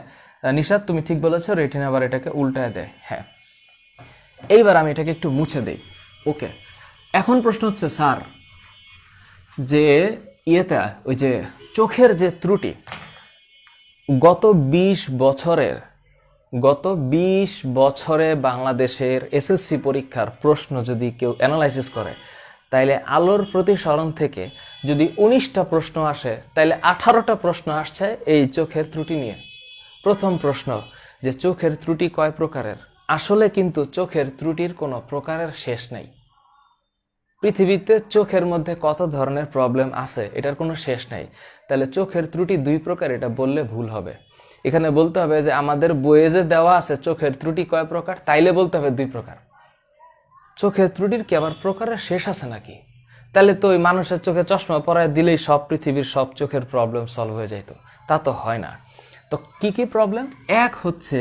নিশাদ তুমি ঠিক বলেছো, রেটিনা আবার এটাকে উল্টায় দেয়। হ্যাঁ, এইবার আমি এটাকে একটু মুছে দেই। ওকে, এখন প্রশ্ন হচ্ছে স্যার যে ওই যে চোখের যে ত্রুটি, গত 20 বছরে বাংলাদেশের SSC পরীক্ষার প্রশ্ন যদি কেউ অ্যানালাইসিস করে, তাইলে আলোর প্রতিসরণ থেকে যদি 19টা প্রশ্ন আসে, তাইলে 18টা প্রশ্ন আসছে এই চোখের ত্রুটি নিয়ে। প্রথম প্রশ্ন যে চোখের ত্রুটি কয় প্রকারের? আসলে কিন্তু চোখের ত্রুটির কোনো প্রকারের শেষ নেই। পৃথিবীতে চোখের মধ্যে কত ধরনের প্রবলেম আছে এটার কোনো শেষ নাই। তাহলে চোখের ত্রুটি 2 প্রকার, এটা বললে ভুল হবে। এখানে বলতে হবে যে আমাদের বইয়ে যে দেওয়া আছে চোখের ত্রুটি কয় প্রকার, তাইলে বলতে হবে 2 প্রকার। চোখের ত্রুটির কি আবার প্রকারের শেষ আছে নাকি? তাহলে তো ওই মানুষের চোখে চশমা পরায় দিলেই সব পৃথিবীর সব চোখের প্রবলেম সলভ হয়ে যাইতো, তা তো হয় না। তো কি কি প্রবলেম? এক হচ্ছে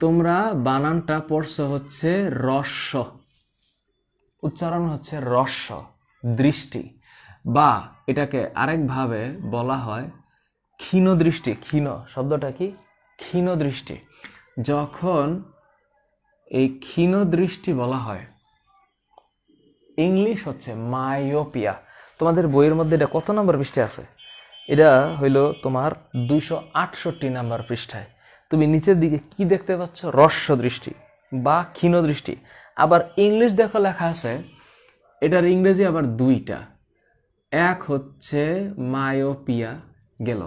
তোমরা বানানটা পড়ছো হচ্ছে রস্য, উচ্চারণ হচ্ছে রস্য, দৃষ্টি, বা এটাকে আরেকভাবে বলা হয় ক্ষীণ দৃষ্টি। ক্ষীণ শব্দটা কি? ক্ষীণ দৃষ্টি। যখন এই ক্ষীণ দৃষ্টি বলা হয়, ইংলিশ হচ্ছে মায়োপিয়া। তোমাদের বইয়ের মধ্যে এটা কত নম্বর পৃষ্ঠায় আছে? এটা হইল তোমার 268 নাম্বার পৃষ্ঠায়। তুমি নিচের দিকে কি দেখতে পাচ্ছ? রস্য দৃষ্টি বা ক্ষীণ দৃষ্টি। আবার ইংলিশ দেখো লেখা আছে, এটার ইংরেজি আবার 2টা। এক হচ্ছে মায়োপিয়া গেল,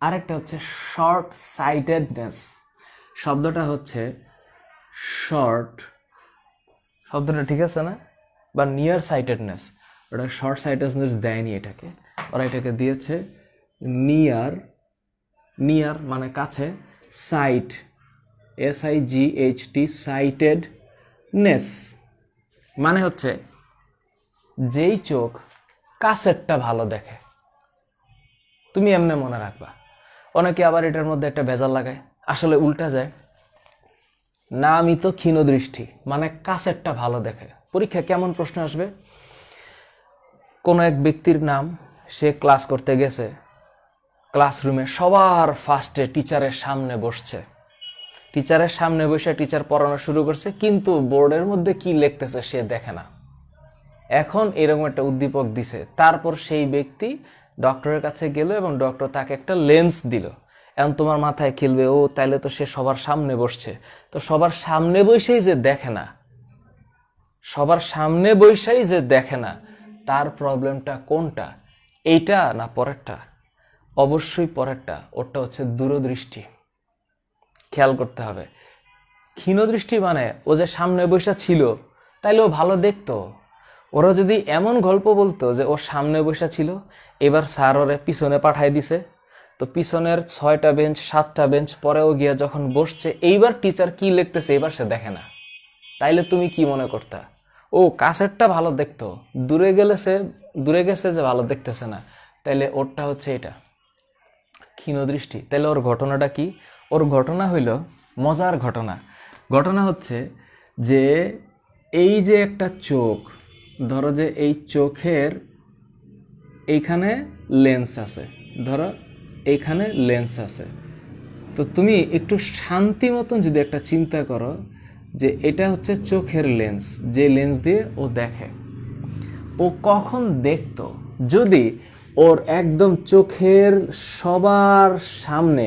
আরেকটা হচ্ছে শর্ট সাইটেডনেস। শব্দটা হচ্ছে শর্ট, শব্দটা ঠিক আছে না? বা নিয়ার সাইটেডনেস, ওটা শর্ট সাইটেডনেস দেয়নি এটাকে, ওরা এটাকে দিয়েছে নিয়ার। নিয়ার মানে কাছে, সাইট SIGHT, সাইটেডনেস মানে হচ্ছে যেই চোখ কাছেরটা ভালো দেখে। তুমি এমনি মনে রাখবা। অনেকে আবার এটার মধ্যে একটা ভেজাল লাগায়, আসলে উল্টা যায়। নামই তো ক্ষীণ দৃষ্টি, মানে কাছেরটা ভালো দেখে। পরীক্ষা কেমন প্রশ্ন আসবে? কোনো এক ব্যক্তির নাম, সে ক্লাস করতে গেছে, ক্লাসরুমে সবার ফার্স্টে টিচারের সামনে বসছে। টিচারের সামনে বসে টিচার পড়ানো শুরু করছে, কিন্তু বোর্ডের মধ্যে কি লিখতেছে সে দেখে না। এখন এরকম একটা উদ্দীপক দিছে, তারপর সেই ব্যক্তি ডক্টরের কাছে গেল এবং ডক্টর তাকে একটা লেন্স দিল। এখন তোমার মাথায় খেলবে, ও তাইলে তো সে সবার সামনে বসছে। তো সবার সামনে বসেই যে দেখে না, সবার সামনে বসেই যে দেখে না, তার প্রবলেমটা কোনটা? এইটা না পরেরটা? অবশ্যই পরেরটা। ওটা হচ্ছে দূরদৃষ্টি। খেয়াল করতে হবে। ক্ষীণ দৃষ্টি মানে ও যে সামনে বসে ছিল তাইলে ও ভালো দেখতো। ওরা যদি এমন গল্প বলতো যে ও সামনে বসে ছিল, এবার স্যার ওরে পিছনে পাঠাই দিছে, তো পিছনের 6টা বেঞ্চ 7টা বেঞ্চ পরেও গিয়া যখন বসছে, এইবার টিচার কি লিখতেছে এবার সে দেখে না, তাইলে তুমি কি মনে করতা? ও কাছেরটা ভালো দেখতো, দূরে গেছে যে ভালো দেখতেছে না, তাইলে ওরটা হচ্ছে এটা ক্ষীণ দৃষ্টি। তাইলে ওর ঘটনাটা কি? ওর ঘটনা হইল মজার ঘটনা। ঘটনা হচ্ছে যে এই যে একটা চোখ, ধরো যে এই চোখের এইখানে লেন্স আছে, ধরো এইখানে লেন্স আছে। তো তুমি একটু শান্তি মতন যদি একটা চিন্তা করো যে এটা হচ্ছে চোখের লেন্স, যে লেন্স দিয়ে ও দেখে। ও কখন দেখতো যদি ওর একদম চোখের সবার সামনে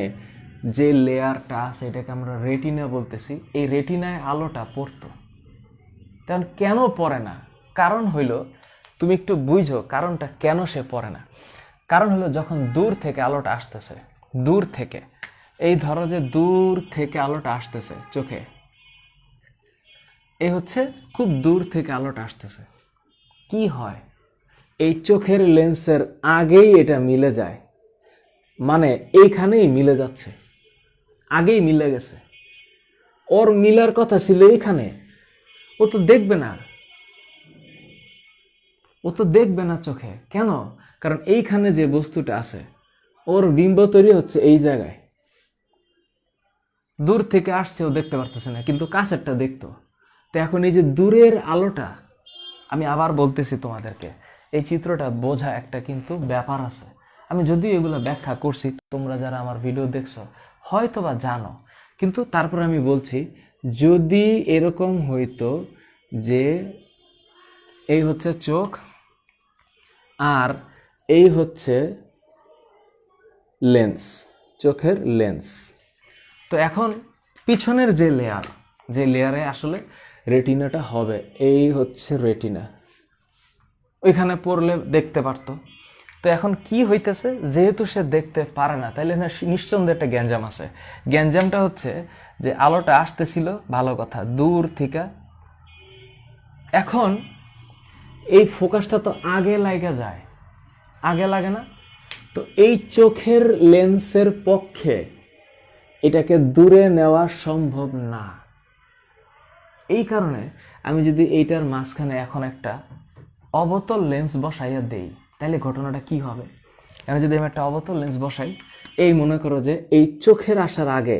যে লেয়ারটা আছে, এটাকে আমরা রেটিনা বলতেছি, এই রেটিনায় আলোটা পড়তো। তখন কেন পড়ে না? কারণ হইল, তুমি একটু বুঝো কারণটা কেন সে পড়ে না। কারণ হলো যখন দূর থেকে আলোটা আসতেছে, দূর থেকে, এই ধরো যে দূর থেকে আলোটা আসতেছে চোখে, এই হচ্ছে খুব দূর থেকে আলোটা আসতেছে, কি হয় এই চোখের লেন্সের আগেই এটা মিলে যায়, মানে এইখানেই মিলে যাচ্ছে, আগেই মিলে গেছে। ওর মিলার কথা ছিল এইখানে, ও তো দেখবে না, ও তো দেখবে না চোখে। কেন? কারণ এইখানে যে বস্তুটা আছে ওর বিম্ব তৈরি হচ্ছে এই জায়গায়, দূর থেকে আসছে ও দেখতে পারতেছে না, কিন্তু কাছেরটা দেখতো। তো এখন এই যে দূরের আলোটা, আমি আবার বলতেছি তোমাদেরকে, এই চিত্রটা বোঝা একটা কিন্তু ব্যাপার আছে। আমি যদিও এগুলো ব্যাখ্যা করছি, তোমরা যারা আমার ভিডিও দেখছো হয়তো বা জানো, কিন্তু তারপর আমি বলছি, যদি এরকম হইতো যে এই হচ্ছে চোখ আর এই হচ্ছে লেন্স, চোখের লেন্স, তো এখন পিছনের যে লেয়ার, যে লেয়ারে আসলে রেটিনাটা হবে, এই হচ্ছে রেটিনা, ওইখানে পড়লে দেখতে পারতো। তো এখন কি হইতেছে, যেহেতু সে দেখতে পারে না, তাইলে না নিঃসন্দেহে একটা গ্যাঞ্জাম আছে। গ্যাঞ্জামটা হচ্ছে যে আলোটা আসতেছিল ভালো কথা দূর থেকে, এখন এই ফোকাসটা তো আগে লাগা যায়, আগে লাগে না? তো এই চোখের লেন্সের পক্ষে এটাকে দূরে নেওয়া সম্ভব না। এই কারণে আমি যদি এইটার মাঝখানে এখন একটা অবতল লেন্স বসাইয়া দেই, তাহলে ঘটনাটা কি হবে? এখন যদি আমি একটা অবতল লেন্স বসাই, এই মনে করো যে এই চোখের আসার আগে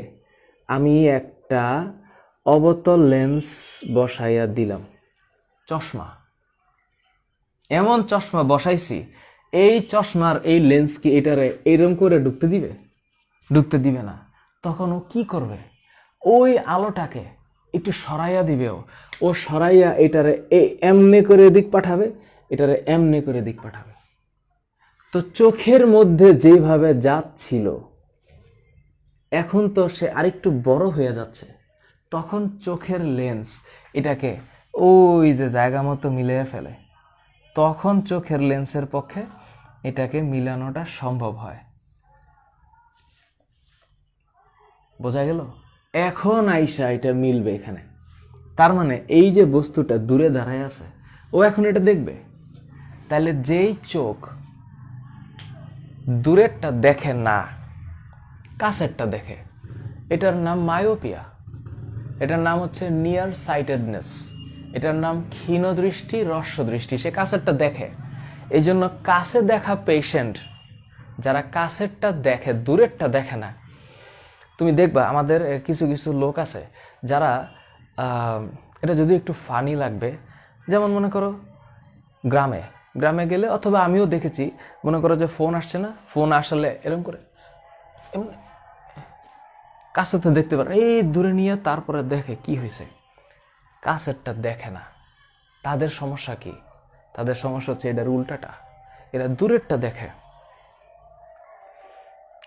আমি একটা অবতল লেন্স বসাইয়া দিলাম, চশমা, এমন চশমা বসাইছি, এই চশমার এই লেন্স কি এটারে এইরকম করে ঢুকতে দিবে? ঢুকতে দিবে না। তখন ও কি করবে? ওই আলোটাকে একটু সরাইয়া দিবে, ও সরাইয়া এটারে এমনি করে দিক পাঠাবে, এটারে এমনি করে দিক পাঠাবে। তো চোখের মধ্যে যেভাবে যাচ্ছিল, এখন তো সে আরেকটু বড় হয়ে যাচ্ছে, তখন চোখের লেন্স এটাকে ওই যে জায়গা মতো মিলিয়ে ফেলে, তখন চোখের লেন্সের পক্ষে এটাকে মিলানোটা সম্ভব হয়। বোঝা গেল? এখন আইসা এটা মিলবে এখানে। তার মানে এই যে বস্তুটা দূরে দাঁড়ায় আছে, ও এখন এটা দেখবে। তাহলে যেই চোখ দূরেরটা দেখে না, কাছেরটা দেখে, এটার নাম মায়োপিয়া, এটার নাম হচ্ছে নিয়ার সাইটেডনেস, এটার নাম ক্ষীণদৃষ্টি, হ্রস্বদৃষ্টি। সে কাছেরটা দেখে। এই জন্য কাছে দেখা পেশেন্ট, যারা কাছেরটা দেখে, দূরেরটা দেখে না, তুমি দেখবা আমাদের কিছু কিছু লোক আছে যারা, এটা যদি একটু ফানি লাগবে, যেমন মনে করো গ্রামে গ্রামে গেলে, অথবা আমিও দেখেছি, মনে করো যে ফোন আসছে না, ফোন আসলে এরকম করে কাছে তো দেখতে পারে, এই দূরে নিয়ে তারপরে দেখে কি হয়েছে। কাছেরটা দেখে না। তাদের সমস্যা কি? তাদের সমস্যা হচ্ছে এটার উল্টাটা, এরা দূরেরটা দেখে,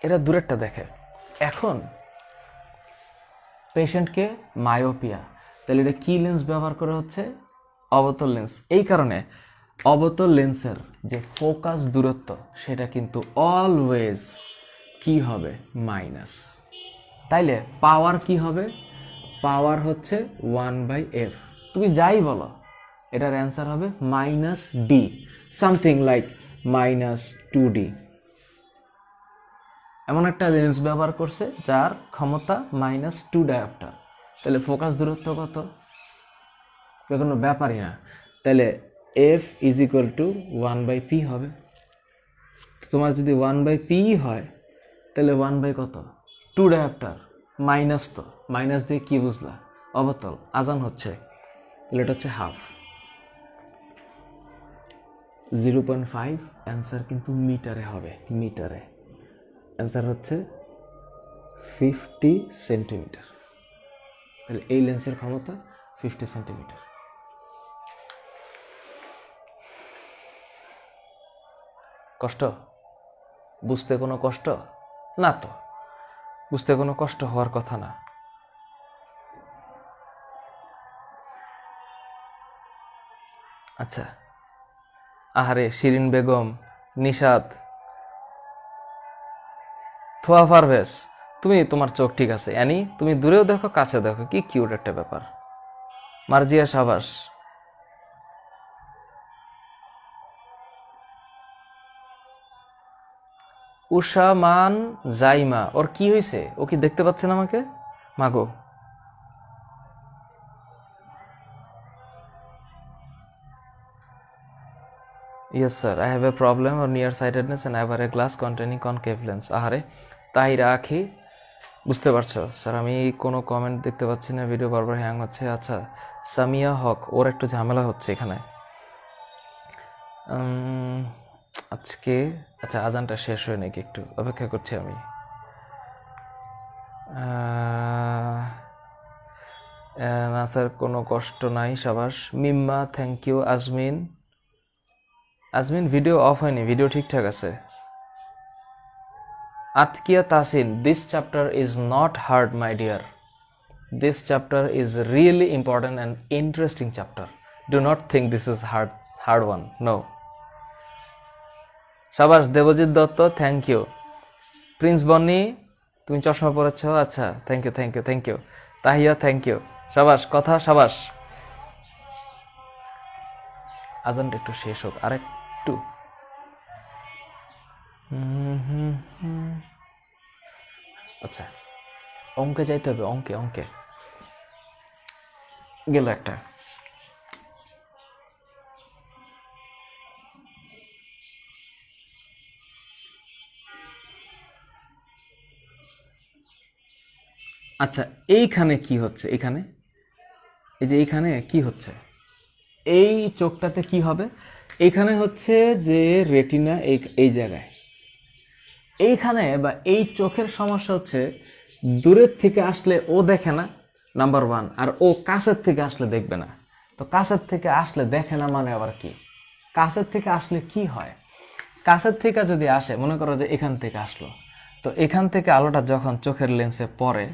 এরা দূরেরটা দেখে। এখন পেশেন্টকে মায়োপিয়া, তাহলে এটা কি লেন্স ব্যবহার করা হচ্ছে? অবতল লেন্স। এই কারণে অবতল লেন্সের যে ফোকাস দূরত্ব, সেটা কিন্তু অলওয়েজ কি হবে? মাইনাস। তাইলে পাওয়ার কি হবে? পাওয়ার হচ্ছে 1/f। তুমি যাই বলো, এটার অ্যান্সার হবে -d, সামথিং লাইক -2d। এমন একটা লেন্স ব্যবহার করছে যার ক্ষমতা -2 ডায়োপ্টার। তাহলে ফোকাস দূরত্ব কত? কোনো ব্যাপারই না। তাহলে f = 1/p হবে। তোমার যদি 1/p হয়, তাহলে 1/কত? 2 ডায়োপ্টার। মাইনাস, তো মাইনাস দিয়ে কি বুঝলা? অবতল। আজান হচ্ছে, তাহলে এটা হচ্ছে হাফ। 0.5 অ্যান্সার কিন্তু মিটারে হবে, মিটারে। অ্যান্সার হচ্ছে 50 সেন্টিমিটার। তাহলে এই লেন্সের ক্ষমতা 50 সেন্টিমিটার। কষ্ট বুঝতে কোনো কষ্ট না, তো বুঝতে কোনো কষ্ট হওয়ার কথা না। আচ্ছা, আহারে শিরিন বেগম, নিশাদ, থোয়া পারভেজ, তুমি তোমার চোখ ঠিক আছে। অ্যানি, তুমি দূরেও দেখো কাছে দেখো, কি কিউট একটা ব্যাপার। মার্জিয়া সাবাস। উষা মান জাইমা, ওর কি হয়েছে? ও কি দেখতে পাচ্ছে না আমাকে? মাগো, yes sir, I have a problem or nearsightedness and I wear a glass containing concave lens. আহারে তাহিরা আখি, বুঝতে পারছো স্যার? আমি কোনো কমেন্ট দেখতে পাচ্ছি না, ভিডিও বারবার হ্যাং হচ্ছে। আচ্ছা, সামিয়া হক, ওর একটু ঝামেলা হচ্ছে এখানে আজকে। আচ্ছা, আজানটা শেষ হয় নাকি, একটু অপেক্ষা করছি আমি। না স্যার, কোনো কষ্ট নাই, সাবাস। Mimma, thank you. Azmin, Azmin video off হয়নি, ভিডিও ঠিকঠাক আছে। Atkia Tasin, this chapter is not hard my dear, this chapter is really important and interesting chapter, do not think this is hard one, no. সাবাস। Debjit Dutta, thank you. প্রিন্স বন্নি, তুমি চশমা পরেছ, আচ্ছা, thank you thank you thank you. Tahia, thank you. সাবাস, কথা সাবাস। আজানটা একটু শেষ হোক, আর একটু। আচ্ছা, অঙ্কে যাইতে হবে, অঙ্কে অঙ্কে গেল একটা। আচ্ছা, এইখানে কি হচ্ছে? এখানে এই যে এইখানে কি হচ্ছে, এই চোখটাতে কি হবে? এইখানে হচ্ছে যে রেটিনা, এই জায়গায়, এইখানে বা এই চোখের সমস্যা হচ্ছে দূরের থেকে আসলে ও দেখে না, নাম্বার ওয়ান। আর ও কাছের থেকে আসলে দেখবে না। তো কাছের থেকে আসলে দেখে না মানে আবার কি? কাছের থেকে আসলে কি হয়? কাছের থেকে যদি আসে, মনে করো যে এখান থেকে আসলো, তো এখান থেকে আলোটা যখন চোখের লেন্সে পড়ে,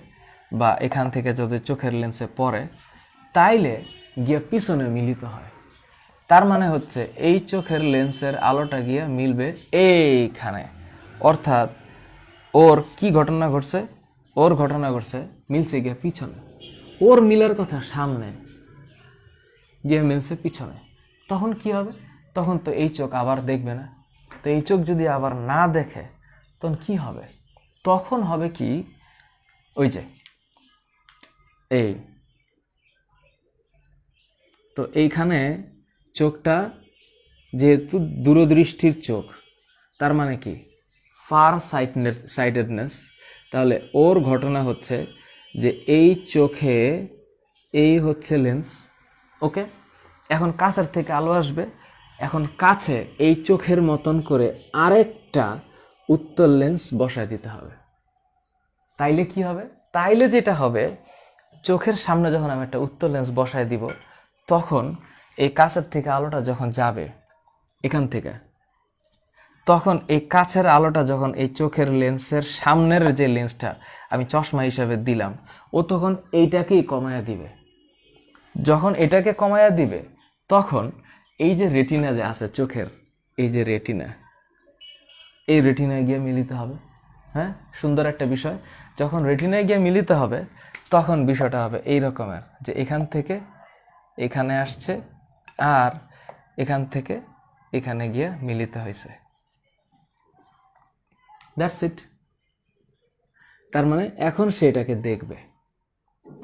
বা এখান থেকে যদি চোখের লেন্সে পড়ে, তাইলে গিয়ে পিছনে মিলিত হয়। তার মানে হচ্ছে এই চোখের লেন্সের আলোটা গিয়ে মিলবে এইখানে। অর্থাৎ ওর কি ঘটনা ঘটছে? ওর ঘটনা ঘটছে মিলছে গিয়ে পিছনে। ওর মিলার কথা সামনে, গিয়ে মিলছে পিছনে। তখন কি হবে? তখন তো এই চোখ আবার দেখবে না। তো এই চোখ যদি আবার না দেখে, তখন কি হবে? তখন হবে কি, ওই যে এই, তো এইখানে চোখটা যেহেতু দূরদৃষ্টির চোখ, তার মানে কি ফার সাইটেডনেস, তাহলে ওর ঘটনা হচ্ছে যে এই চোখে এই হচ্ছে লেন্স, ওকে। এখন কাছের থেকে আলো আসবে, এখন কাছে এই চোখের মতন করে আরেকটা উত্তল লেন্স বসায় দিতে হবে। তাইলে কি হবে? তাইলে যেটা হবে, চোখের সামনে যখন আমি একটা উত্তল লেন্স বসায় দিব, তখন এই কাছের থেকে আলোটা যখন যাবে এখান থেকে, তখন এই কাছের আলোটা যখন এই চোখের লেন্সের সামনের যে লেন্সটা আমি চশমা হিসাবে দিলাম, ও তখন এইটাকেই কমায়া দিবে। যখন এটাকে কমায়া দিবে, তখন এই যে রেটিনা যে আছে চোখের, এই যে রেটিনা, এই রেটিনায় গিয়ে মিলিত হবে। হ্যাঁ, সুন্দর একটা বিষয়। যখন রেটিনায় গিয়ে মিলিত হবে, তখন বিষয়টা হবে এই রকমের, যে এখান থেকে এখানে আসছে, আর এখান থেকে এখানে গিয়ে মিলিত হয়েছে। That's it. তার মানে এখন সে এটাকে দেখবে।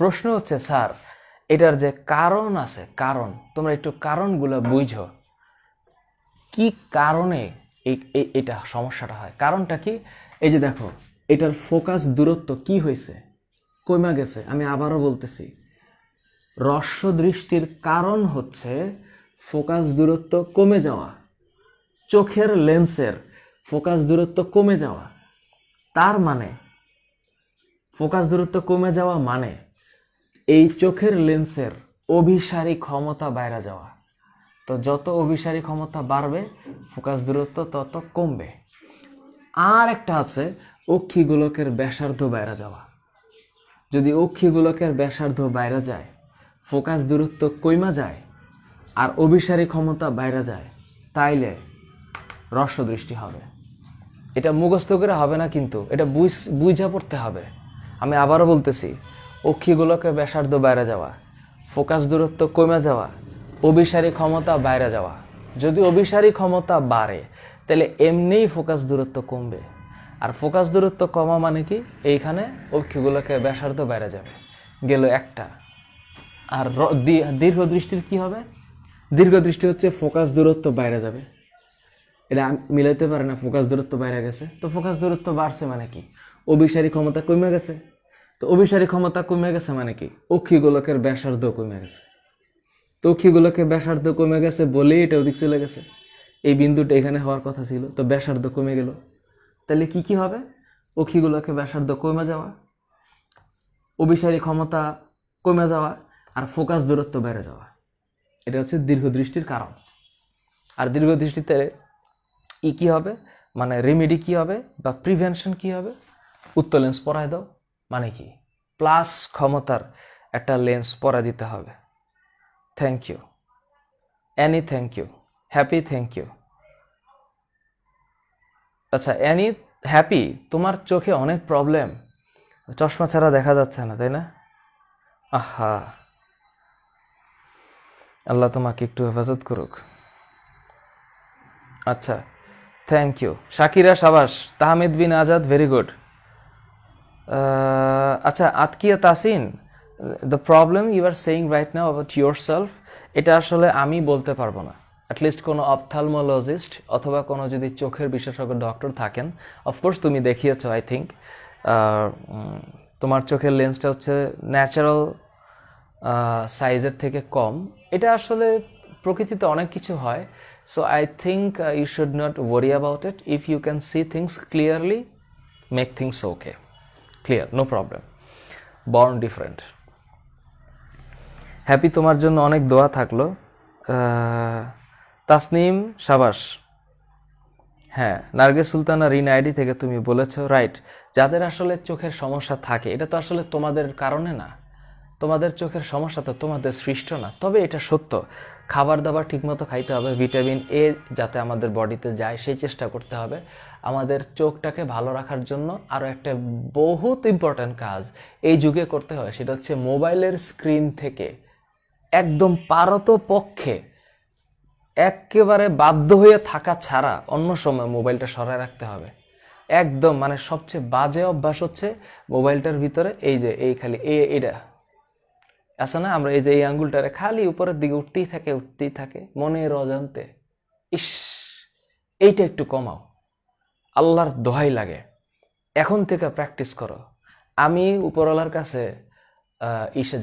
প্রশ্ন হচ্ছে, স্যার এটার যে কারণ আছে, কারণ তোমরা একটু কারণগুলো বুঝো, কি কারণে এটা সমস্যাটা হয়, কারণটা কি? এই যে দেখো, এটার ফোকাস দূরত্ব কি হয়েছে? কমে গেছে। আমি আবারও বলতেছি, হ্রস্ব দৃষ্টির কারণ হচ্ছে ফোকাস দূরত্ব কমে যাওয়া, চোখের লেন্সের ফোকাস দূরত্ব কমে যাওয়া। তার মানে ফোকাস দূরত্ব কমে যাওয়া মানে এই চোখের লেন্সের অভিসারী ক্ষমতা বাইরে যাওয়া। তো যত অভিসারী ক্ষমতা বাড়বে ফোকাস দূরত্ব তত কমবে। আর একটা আছে অক্ষিগোলকের ব্যাসার্ধ বাইরে যাওয়া। যদি অক্ষিগোলকের ব্যাসার্ধ বাইরে যায়, ফোকাস দূরত্ব কমে যায় আর অভিসারী ক্ষমতা বাইরে যায়, তাইলে হ্রস্ব দৃষ্টি হবে। এটা মুখস্থ করে হবে না, কিন্তু এটা বুঝা পড়তে হবে। আমি আবারও বলতেছি, অক্ষিগোলকের ব্যাসার্ধ বাইরে যাওয়া, ফোকাস দূরত্ব কমে যাওয়া, অভিসারী ক্ষমতা বাইরে যাওয়া। যদি অভিসারী ক্ষমতা বাড়ে তাহলে এমনিই ফোকাস দূরত্ব কমবে। আর ফোকাস দূরত্ব কমা মানে কি, এইখানে অক্ষিগোলকের ব্যাসার্ধ বাইরে যাবে, গেল একটা। আর দীর্ঘ দৃষ্টির কি হবে? দীর্ঘ দৃষ্টি হচ্ছে ফোকাস দূরত্ব বাইরে যাবে। এটা মিলাইতে পারে না, ফোকাস দূরত্ব বাইরে গেছে। তো ফোকাস দূরত্ব বাড়ছে মানে কি, অভিসারী ক্ষমতা কমে গেছে। তো অভিসারী ক্ষমতা কমে গেছে মানে কি, অক্ষিগোলকের ব্যাসার্ধ কমে গেছে। তো অক্ষিগোলকের ব্যাসার্ধ কমে গেছে বলেই এটা ওদিক চলে গেছে। এই বিন্দুটা এখানে হওয়ার কথা ছিল, তো ব্যাসার্ধ কমে গেল। তাহলে কি কি হবে? অক্ষিগোলকের ব্যাসার্ধ কমে যাওয়া, অভিসারী ক্ষমতা কমে যাওয়া, আর ফোকাস দূরত্ব বেড়ে যাওয়া। এটা হচ্ছে দীর্ঘদৃষ্টির কারণ। আর দীর্ঘদৃষ্টিতে কি হবে, মানে রেমেডি কি হবে বা প্রিভেনশন কি হবে? উত্তর লেন্স পরায় দাও। মানে কি, প্লাস ক্ষমতার একটা লেন্স পরা দিতে হবে। Thank you Annie, thank you Happy, thank you. আচ্ছা অ্যানি, হ্যাপি, তোমার চোখে অনেক প্রবলেম, চশমা ছাড়া দেখা যাচ্ছে না, তাই না? আহা, আল্লাহ তোমাকে একটু হেফাজত করুক। আচ্ছা, থ্যাংক ইউ শাকিরা, সাবাস। Tahmid Bin Azad, very good. আচ্ছা, Atkia Tasin, the problem you are saying right now about yourself, এটা আসলে আমি বলতে পারবো না। অ্যাটলিস্ট কোনো অপথলমোলজিস্ট অথবা কোনো যদি চোখের বিশেষজ্ঞ ডক্টর থাকেন, অফকোর্স তুমি দেখিয়েছো, আই থিঙ্ক তোমার চোখের লেন্সটা হচ্ছে ন্যাচারাল সাইজের থেকে কম। এটা আসলে প্রকৃতিতে অনেক কিছু হয়। So I think you should not worry about it. If you can see things clearly, make things okay, clear, no problem. Born different. Happy, তোমার জন্য অনেক দোয়া থাকলো। তাসনিম, সাবাস। হ্যাঁ, নার্গিস সুলতানা রিন আইডি থেকে তুমি বলেছো, রাইট। যাদের আসলে চোখের সমস্যা থাকে, এটা তো আসলে তোমাদের কারণে না, তোমাদের চোখের সমস্যা তো তোমাদের সৃষ্ট না। তবে এটা সত্য, খাবার দাবার ঠিকমতো খাইতে হবে, ভিটামিন এ যাতে আমাদের বডিতে যায় সেই চেষ্টা করতে হবে। আমাদের চোখটাকে ভালো রাখার জন্য আরও একটা বহুত ইম্পর্ট্যান্ট কাজ এই যুগে করতে হয়, সেটা হচ্ছে মোবাইলের স্ক্রিন থেকে একদম পারতপক্ষে একেবারে বাধ্য হয়ে থাকা ছাড়া অন্য সময় মোবাইলটা সরায় রাখতে হবে। একদম, মানে সবচেয়ে বাজে অভ্যাস হচ্ছে মোবাইলটার ভিতরে এই যে এই খালি এটা আছে না, আমরা এই যে এই আঙ্গুলটারে খালি উপরের দিকে উঠতেই থাকে মনের অজান্তে। ইস, এইটা একটু কমাও, আল্লাহর দোহাই লাগে। এখন থেকে প্র্যাকটিস করো। আমি উপরওয়ালার কাছে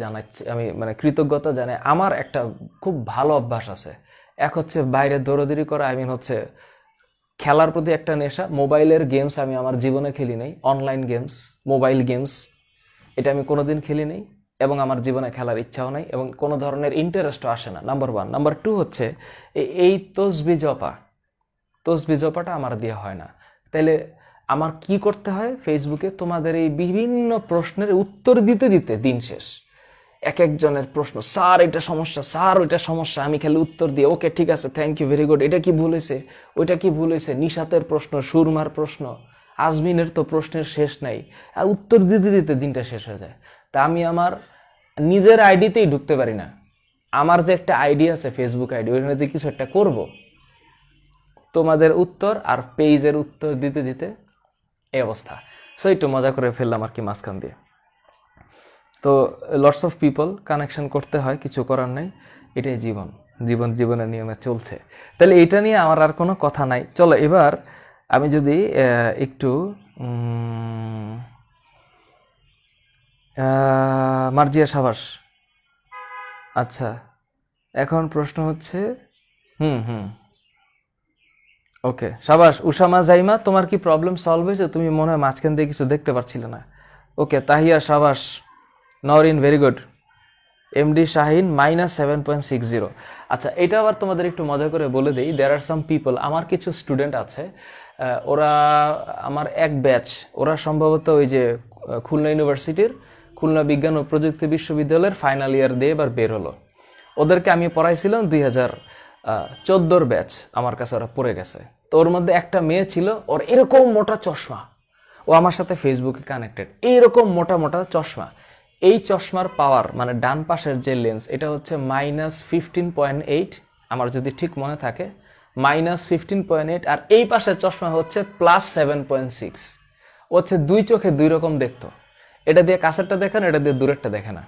জানাচ্ছি, আমি মানে কৃতজ্ঞতা জানাই। আমার একটা খুব ভালো অভ্যাস আছে, এক হচ্ছে বাইরে দৌড়াদৌড়ি করা, হচ্ছে খেলার প্রতি একটা নেশা। মোবাইলের গেমস আমি আমার জীবনে খেলি নাই, অনলাইন গেমস, মোবাইল গেমস, এটা আমি কোনোদিন খেলি নাই এবং আমার জীবনে খেলার ইচ্ছাও নাই এবং কোনো ধরনের ইন্টারেস্টও আসে না, নাম্বার 1। নাম্বার 2 হচ্ছে এই তসবি জপাটা আমার দিয়ে হয় না। তাইলে আমার কি করতে হয়? ফেসবুকে তোমাদের এই বিভিন্ন প্রশ্নের উত্তর দিতে দিতে দিন শেষ। এক একজনের প্রশ্ন, স্যার এটা সমস্যা, স্যার ওইটা সমস্যা, আমি খালি উত্তর দিয়ে ওকে ঠিক আছে, থ্যাংক ইউ, ভেরি গুড, এটা কি ভুল হয়েছে, ওইটা কি ভুল হয়েছে, নিশাতের প্রশ্ন, সুরমার প্রশ্ন, আজমিনের তো প্রশ্নের শেষ নাই, আর উত্তর দিতে দিতে দিনটা শেষ হয়ে যায়। তা আমি আমার নিজের আইডিতেই ঢুকতে পারি না। আমার যে একটা আইডি আছে, ফেসবুক আইডি, ওইখানে যে কিছু একটা করব, তোমাদের উত্তর আর পেজের উত্তর দিতে দিতে এই অবস্থা। সো একটু মজা করে ফেললাম আর কি মাঝখান দিয়ে। তো লটস অফ পিপল কানেকশন করতে হয়, কিছু করার নাই, এটাই জীবনের নিয়মে চলছে। তাহলে এটা নিয়ে আমার আর কোনো কথা নাই। চলো এবার আমি যদি একটু মার্জিয়া সাবাস। আচ্ছা, এখন প্রশ্ন হচ্ছে, হুম হুম ওকে সাবাস। উসামা জাইমা, তোমার কি প্রবলেম সলভ হয়েছে? তুমি মনে হয় মাঝখান দিয়ে কিছু দেখতে পাচ্ছিলে না। ওকে তাহিয়া সাবাস। Norin very good. MD Shahin -7.60। আচ্ছা, এটা আবার তোমাদের একটু মজা করে বলে দিই, দেয়ার আর সাম পিপল, আমার কিছু স্টুডেন্ট আছে, ওরা আমার এক ব্যাচ, ওরা সম্ভবত ওই যে খুলনা ইউনিভার্সিটির খুলনা বিজ্ঞান ও প্রযুক্তি বিশ্ববিদ্যালয়ের ফাইনাল ইয়ার দিয়ে এবার বের হলো। ওদেরকে আমি পড়াইছিলাম 2014 ব্যাচ, আমার কাছে ওরা পড়ে গেছে। তো ওর মধ্যে একটা মেয়ে ছিল, ওর এরকম মোটা চশমা, ও আমার সাথে ফেসবুকে কানেক্টেড, এইরকম মোটা মোটা চশমা। এই চশমার পাওয়ার মানে ডান পাশের যে লেন্স, এটা হচ্ছে -15.8, আমার যদি ঠিক মনে থাকে, -15.8, আর এই পাশের চশমা হচ্ছে +7.6। ও হচ্ছে দুই চোখে দুই রকম দেখতো, এটা দিয়ে কাছেরটা দেখে না, এটা দিয়ে দূরেরটা দেখে না।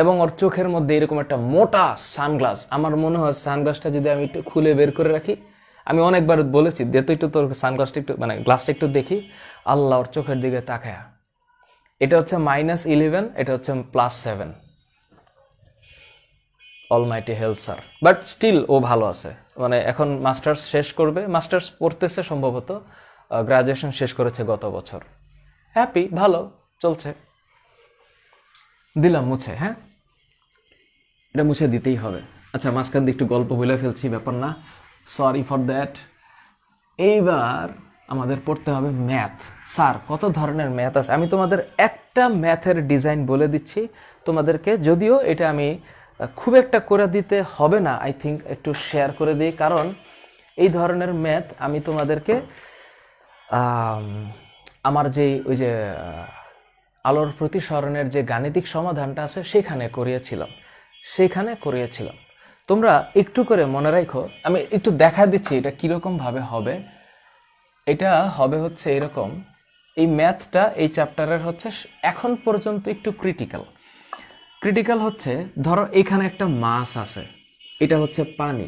এবং ওর চোখের মধ্যে এরকম একটা মোটা সানগ্লাস, আমার মনে হয় সানগ্লাসটা যদি আমি একটু খুলে বের করে রাখি, আমি অনেকবার বলেছি দে তো একটু তোর সানগ্লাসটা একটু মানে গ্লাসটা একটু দেখি, আল্লাহ ওর চোখের দিকে তাকায়া। এটা হচ্ছে -11, এটা হচ্ছে +7। Almighty help sir, but still ও ভালো আছে, মানে এখন মাস্টার্স শেষ করবে, মাস্টার্স পড়তেছে সম্ভবত, গ্রাজুয়েশন শেষ করেছে গত বছর। হ্যাপি, ভালো চলছে। দিলাম মুছে, হ্যাঁ এটা মুছে দিতেই হবে। আচ্ছা, মাঝখান দিয়ে একটু গল্প বলে ফেলছি, ব্যাপার না, সরি ফর দ্যাট। এইবার আমাদের পড়তে হবে ম্যাথ। স্যার কত ধরনের ম্যাথ আছে? আমি তোমাদের একটা ম্যাথের ডিজাইন বলে দিচ্ছি তোমাদেরকে, যদিও এটা আমি খুব একটা করে দিতে হবে না, আই থিঙ্ক একটু শেয়ার করে দিই, কারণ এই ধরনের ম্যাথ আমি তোমাদেরকে আমার যে ওই যে আলোর প্রতিসরণের যে গাণিতিক সমাধানটা আছে সেখানে করিয়েছিলাম। তোমরা একটু করে মনে রাখো, আমি একটু দেখা দিচ্ছি এটা কিরকম ভাবে হবে। এটা হবে হচ্ছে এরকম, এই ম্যাথটা এই চ্যাপ্টারের হচ্ছে এখন পর্যন্ত একটু ক্রিটিক্যাল হচ্ছে, ধরো এখানে একটা মাছ আছে, এটা হচ্ছে পানি।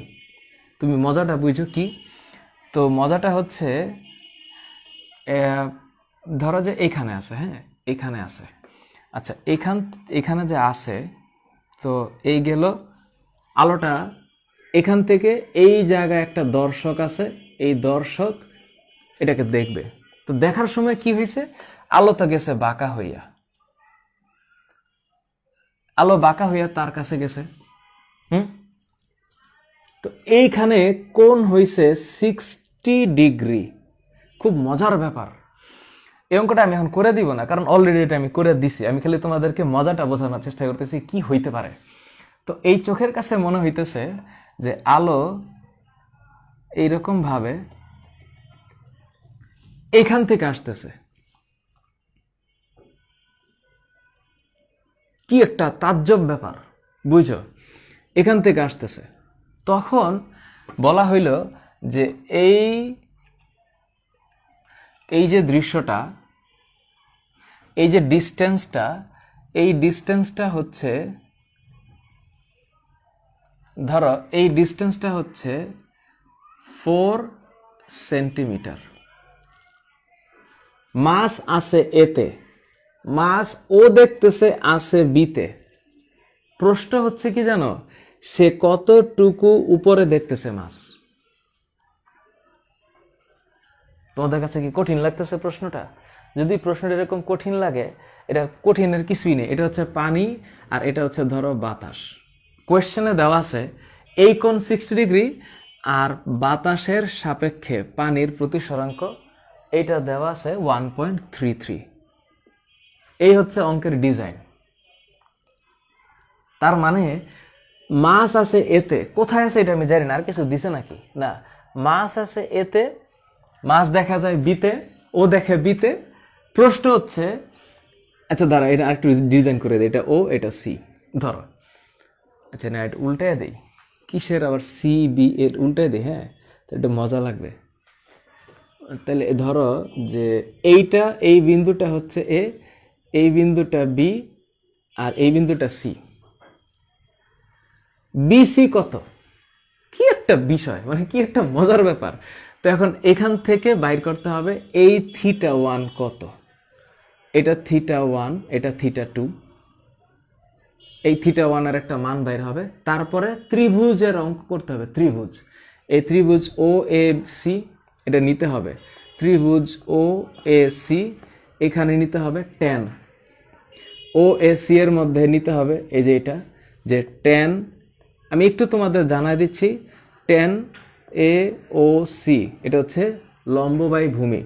তুমি মজাটা বুঝো কি? তো মজাটা হচ্ছে, ধরো যে এখানে আছে, হ্যাঁ এখানে আছে, আচ্ছা এখানে যে আছে, তো এই গেল আলোটা, এখান থেকে এই জায়গায় একটা দর্শক আছে, এই দর্শক এটাকে দেখবে। তো দেখার সময় কি হয়েছে, আলোটা গেছে বাঁকা হইয়া, আলো বাঁকা হইয়া তার কাছে গেছে। তো এইখানে কোণ হইছে 60 ডিগ্রি। খুব মজার ব্যাপার। এই অঙ্কটা আমি এখন করে দিব না, কারণ অলরেডি এটা আমি করে দিছি, আমি খালি তোমাদেরকে মজাটা বোঝানোর চেষ্টা করতেছি কি হইতে পারে। তো এই চোখের কাছে মনে হইতেছে যে আলো এইরকম ভাবে এখান থেকে আসতেছে, কি একটা তাজ্জব ব্যাপার, বুঝো, এখান থেকে আসতেছে। তখন বলা হইল যে এই যে দৃশ্যটা, এই যে ডিস্টেন্সটা, এই ডিস্টেন্সটা হচ্ছে, ধরো এই ডিস্টেন্সটা হচ্ছে 4 সেন্টিমিটার। মাছ আছে এতে, মাছ ও দেখতেছে আছে বিতে। প্রশ্ন হচ্ছে কি জানো, সে কতটুকু উপরে দেখতেছে মাছ? তোমাদের কাছে কি কঠিন লাগতেছে প্রশ্নটা? যদি প্রশ্নটা এরকম কঠিন লাগে, এটা কঠিনের কিছুই নেই, এটা হচ্ছে পানি আর এটা হচ্ছে ধরো বাতাস। কোয়েশ্চেনে দেওয়া আছে এই কোণ 60 ডিগ্রি আর বাতাসের সাপেক্ষে পানির প্রতিসরাঙ্ক এটা দেওয়া আছে 1.33। এই হচ্ছে অঙ্কের ডিজাইন। তার মানে মাছ আছে এতে, কোথায় আছে এটা আমি জানি না, আর কিছু দিছে নাকি না, মাছ আছে এতে, মাছ দেখা যায় বিতে, ও দেখে বিতে। প্রশ্ন হচ্ছে, আচ্ছা দাঁড়া এটা আরেকটু ডিজাইন করে দেয়, এটা ও এটা সি ধরো, আচ্ছা না এটা উল্টায় দেই, কিসের আবার সি বি এর উল্টায় দেই, হ্যাঁ তো এটা মজা লাগবে। তাহলে ধরো যে এইটা, এই বিন্দুটা হচ্ছে এ, এই বিন্দুটা বি আর এই বিন্দুটা সি। বিসি কত, কি একটা বিষয়, মানে কি একটা মজার ব্যাপার। তো এখন এখান থেকে বাইর করতে হবে এই θ1 কত। এটা θ1, এটা θ2, এই θ1 এর একটা মান বাইর হবে। তারপরে ত্রিভুজের অঙ্ক করতে হবে। ত্রিভুজ, এই ত্রিভুজ ও এ সি এটা নিতে হবে। ত্রিভুজ ও এ সি এখানে নিতে হবে tan, ও এ সি এর মধ্যে নিতে হবে এই যে এটা, যে tan, আমি একটু তোমাদের জানাই দিচ্ছি, tan এ ও সি এটা হচ্ছে লম্ব বাই ভূমি।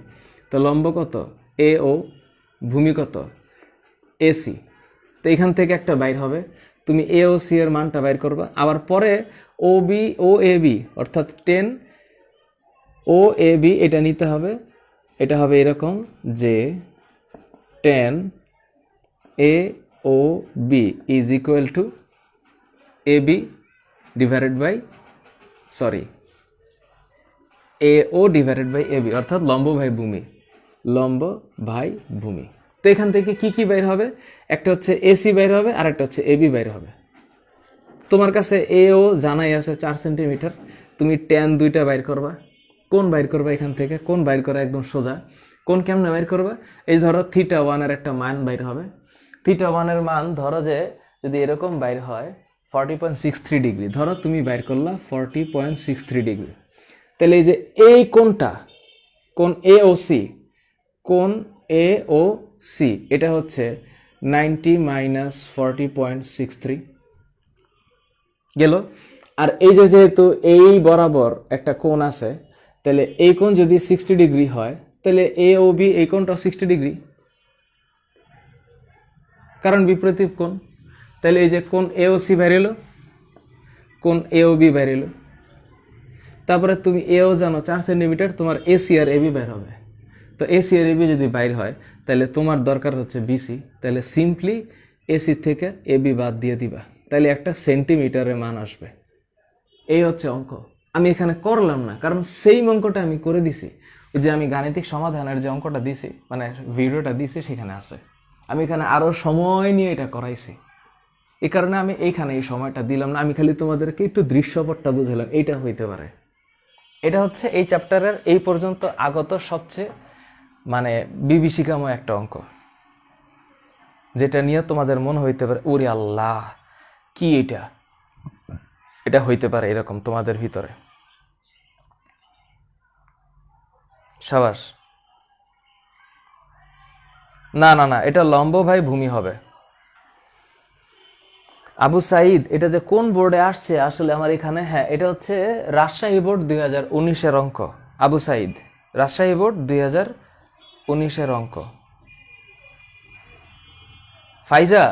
তো লম্ব কত এ ও, ভূমি কত এসি। তো এখান থেকে একটা বাইর হবে, তুমি এ ও সি এর মানটা বাইর করবা। আবার পরে O B O A B অর্থাৎ tan ও এ বি এটা নিতে হবে। এটা হবে এরকম যে tan A O B is equal to A B divided by A O divided by A B অর্থাৎ লম্ব ভাই ভূমি, লম্ব ভাই ভূমি। তো এখান থেকে কি কি বাইর হবে, একটা হচ্ছে এসি বাইর হবে আর একটা হচ্ছে এবি বাইর হবে। তোমার কাছে এ ও জানাই আছে 4 সেন্টিমিটার, তুমি tan দুইটা বাইর করবা। কোন বাইর করবা এখান থেকে, কোন বাইর করা একদম সোজা। কোন কেমনে বাইর করবা, এই ধরো θ1 এর একটা মান বাইর হবে। θ1 এর মান ধরো যে যদি এরকম বাইর হয় 40.63 ডিগ্রি, ধরো তুমি বাইর করলা 40.63 ডিগ্রি, তাহলে এই যে এই কোনটা, কোন এ ও সি, কোন এ ও সি এটা হচ্ছে 90 মাইনাস 40.63 গেল। আর এই যে যেহেতু এই বরাবর একটা কোণ আছে, তাহলে এই কোণ যদি 60 ডিগ্রি হয়, তাহলে এ ও বি এই কোণটাও 60 ডিগ্রি, কারণ বিপরীত কোণ। তাহলে এই যে কোণ এ ও সি বাইর এলো, কোণ এ ও বি বাইর এলো। তারপরে তুমি এও জানো 4 সেন্টিমিটার, তোমার এসি আর এবি বাইর হবে। তো এসি আর এবি যদি বাইর হয় তাহলে তোমার দরকার হচ্ছে বিসি, তাহলে সিম্পলি এসি থেকে এবি বাদ দিয়ে দিবা, তাহলে একটা সেন্টিমিটারের মান আসবে। এই হচ্ছে অঙ্ক। আমি এখানে করলাম না, কারণ সেই অঙ্কটা আমি করে দিছি, ওই যে আমি গাণিতিক সমাধানের যে অঙ্কটা দিছি, মানে ভিডিওটা দিছি সেখানে আছে। আমি এখানে আরো সময় নিয়ে এটা করাইছি, এই কারণে আমি এইখানে এই সময়টা দিলাম না। আমি খালি তোমাদেরকে একটু দৃশ্যপটটা বুঝালাম, এইটা হইতে পারে। এটা হচ্ছে এই চ্যাপ্টারের এই পর্যন্ত আগত সবচেয়ে মানে বিভীষিকাময় একটা অঙ্ক, যেটা নিয়ে তোমাদের মনে হইতে পারে ওরে আল্লাহ কি এটা হইতে পারে এরকম তোমাদের ভিতরে। সাবাস। না না না, এটা লম্ব ভাই ভূমি হবে। আবু সাইদ, এটা যে কোন বোর্ডে আসছে আসলে আমার এখানে, হ্যাঁ এটা হচ্ছে রাজশাহী বোর্ড 2019-এর অঙ্ক। আবু সাইদ, রাজশাহী বোর্ড 2019-এর অঙ্ক। ফাইজা,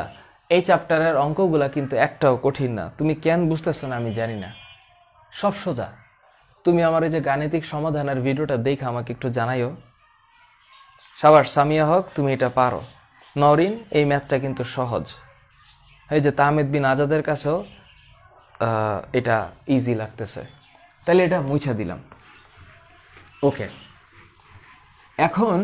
এই চ্যাপ্টারের অঙ্কগুলা কিন্তু একটাও কঠিন না, তুমি কেন বুঝতেছো না আমি জানি না, সব সোজা। তুমি আমার এই যে গাণিতিক সমাধানের ভিডিওটা দেখে আমাকে একটু জানাইও। সাবাস সামিয়া হক, তুমি এটা পারো। নরিন, এই ম্যাথটা কিন্তু সহজ। এই যে তাহমেদ বিন আজাদের কাছেও এটা ইজি লাগতেছে, তাহলে এটা মুছা দিলাম। ওকে, এখন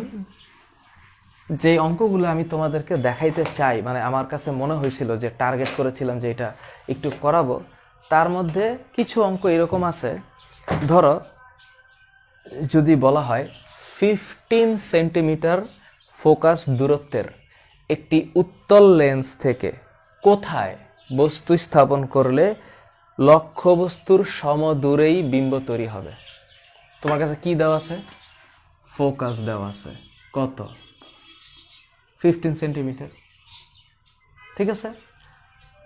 যে অঙ্কগুলো আমি তোমাদেরকে দেখাইতে চাই, মানে আমার কাছে মনে হয়েছিল যে টার্গেট করেছিলাম যে এটা একটু করাবো, তার মধ্যে কিছু অঙ্ক এরকম আছে। ধরো যদি বলা হয় 15 সেন্টিমিটার ফোকাস দূরত্বের একটি উত্তল লেন্স থেকে কোথায় বস্তু স্থাপন করলে লক্ষ্যবস্তুর সমদূরেই বিম্ব তৈরি হবে। তোমার কাছে কি দেওয়া আছে, ফোকাস দেওয়া আছে, কত 15 সেন্টিমিটার, ঠিক আছে।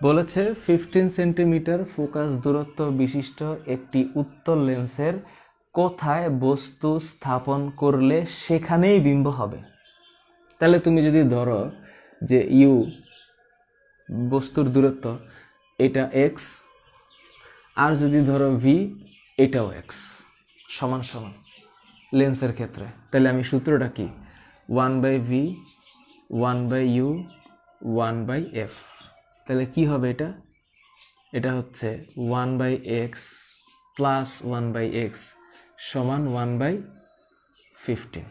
বলেছে 15 সেন্টিমিটার ফোকাস দূরত্ব বিশিষ্ট একটি উত্তল লেন্সের কোথায় বস্তু স্থাপন করলে সেখানেই বিম্ব হবে। তাহলে তুমি যদি ধরো যে ইউ বস্তুর দূরত্ব এটা এক্স, আর যদি ধরো ভি এটাও এক্স সমান সমান লেন্সের ক্ষেত্রে, তাহলে আমি সূত্রটা কি 1/v 1/u 1/f, তাহলে কি হবে এটা হচ্ছে 1/x প্লাস 1/x সমান 1/15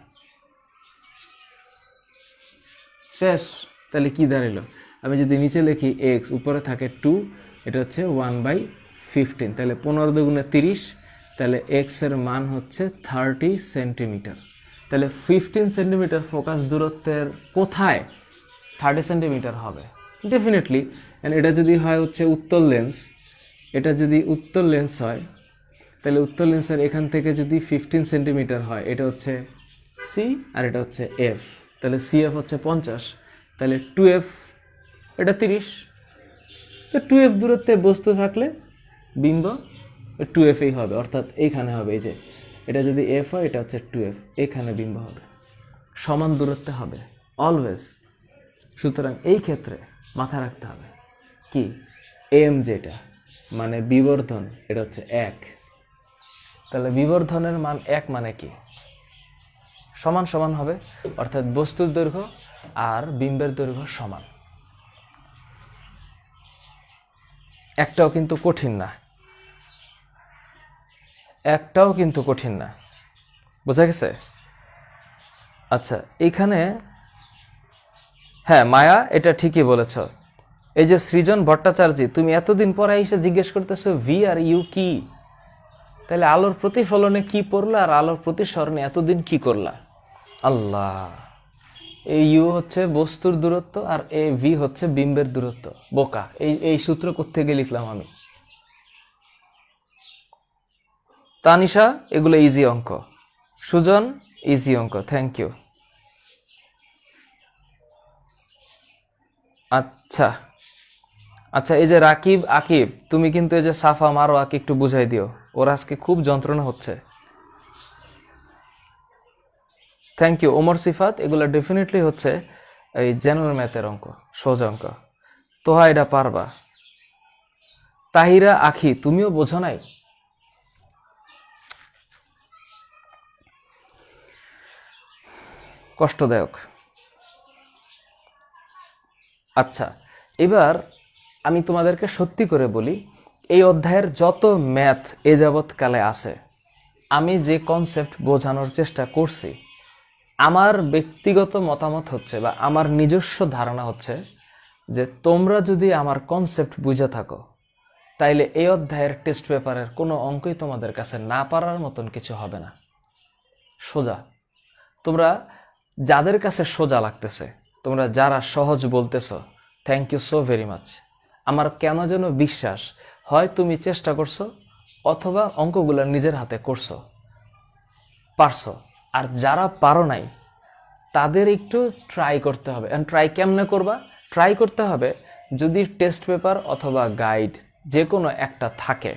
শেষ। তাহলে কি দাঁড়ালো, আমি যদি নিচে লিখি x উপরে থাকে 2, এটা হচ্ছে 1/15, তাহলে 15 দুগুণে 30, তাহলে x এর মান হচ্ছে 30 সেন্টিমিটার। তাহলে 15 সেন্টিমিটার ফোকাস দূরত্বের কোথায় 30 সেন্টিমিটার হবে ডেফিনেটলি। এটা যদি হয় হচ্ছে উত্তল লেন্স, এটা যদি উত্তল লেন্স হয় তাহলে উত্তল লেন্সের এখান থেকে যদি 15 সেন্টিমিটার হয়, এটা হচ্ছে সি আর এটা হচ্ছে এফ, তাহলে সিএফ হচ্ছে 50, তাহলে 2F এটা 30। তো 2F দূরত্বে বস্তু থাকলে বিম্ব 2F-ই হবে, অর্থাৎ এইখানে হবে। এই যে এটা যদি এফ হয়, এটা হচ্ছে 2F, এখানে বিম্ব হবে, সমান দূরত্বে হবে অলওয়েজ। সুতরাং এই ক্ষেত্রে মাথায় রাখতে হবে কি, এম যেটা মানে বিবর্ধন, এটা হচ্ছে 1। তাহলে বিবর্ধনের মান 1 মানে কি, সমান সমান হবে, অর্থাৎ বস্তুর দৈর্ঘ্য আর বিম্বের দৈর্ঘ্য সমান। একটাও কিন্তু কঠিন না, একটাও কিন্তু কঠিন না, বোঝা গেছে? আচ্ছা, এখানে হ্যাঁ মায়া এটা ঠিকই বলেছ। এই যে সৃজন ভট্টাচার্য, তুমি এতদিন পরে এসে জিজ্ঞেস করতেছো ভি আর ইউ কি, তাহলে আলোর প্রতিফলনে কি পড়লা আর আলোর প্রতিসরণে এতদিন কি করলা? আল্লাহ, এই ইউ হচ্ছে বস্তুর দূরত্ব আর এ ভি হচ্ছে বিম্বের দূরত্ব। বোকা, এই সূত্র কোত্থেকে লিখলাম আমি? তানিশা, এগুলো ইজি অঙ্ক। সুজন, ইজি অঙ্ক, থ্যাংক ইউ। আচ্ছা আচ্ছা, এই যে রাকিব আকিব, তুমি কিন্তু এই যে সাফা মারোয়াকে একটু বুঝাই দিও, ওর আজকে খুব যন্ত্রণা হচ্ছে। Thank you. ওমর সিফাত, এগুলো ডেফিনেটলি হচ্ছে এই জেনারেল ম্যাথের অঙ্ক, সোজা অঙ্ক। তোহা এটা পারবা। তাহিরা আখি, তুমিও বোঝো নাই? কষ্টদায়ক। আচ্ছা, এবার আমি তোমাদেরকে সত্যি করে বলি, এই অধ্যায়ের যত ম্যাথ এ যাবৎকালে আছে, আমি যে কনসেপ্ট বোঝানোর চেষ্টা করছি, আমার ব্যক্তিগত মতামত হচ্ছে বা আমার নিজস্ব ধারণা হচ্ছে যে তোমরা যদি আমার কনসেপ্ট বুঝে থাকো, তাইলে এই অধ্যায়ের টেস্ট পেপারের কোনো অঙ্কই তোমাদের কাছে না পারার মতন কিছু হবে না। সোজা। তোমরা যাদের কাছে সোজা লাগতেছে, তোমরা যারা সহজ বলতেছো, thank you so very much. আমার কেন যেন বিশ্বাস হয় তুমি চেষ্টা করছো অথবা অঙ্কগুলো নিজের হাতে করছো, পারছো। আর যারা পারো নাই তাদের একটু ট্রাই করতে হবে। এন্ড ট্রাই কেমনে করবা? ট্রাই করতে হবে যদি টেস্ট পেপার অথবা গাইড যে কোনো একটা থাকে।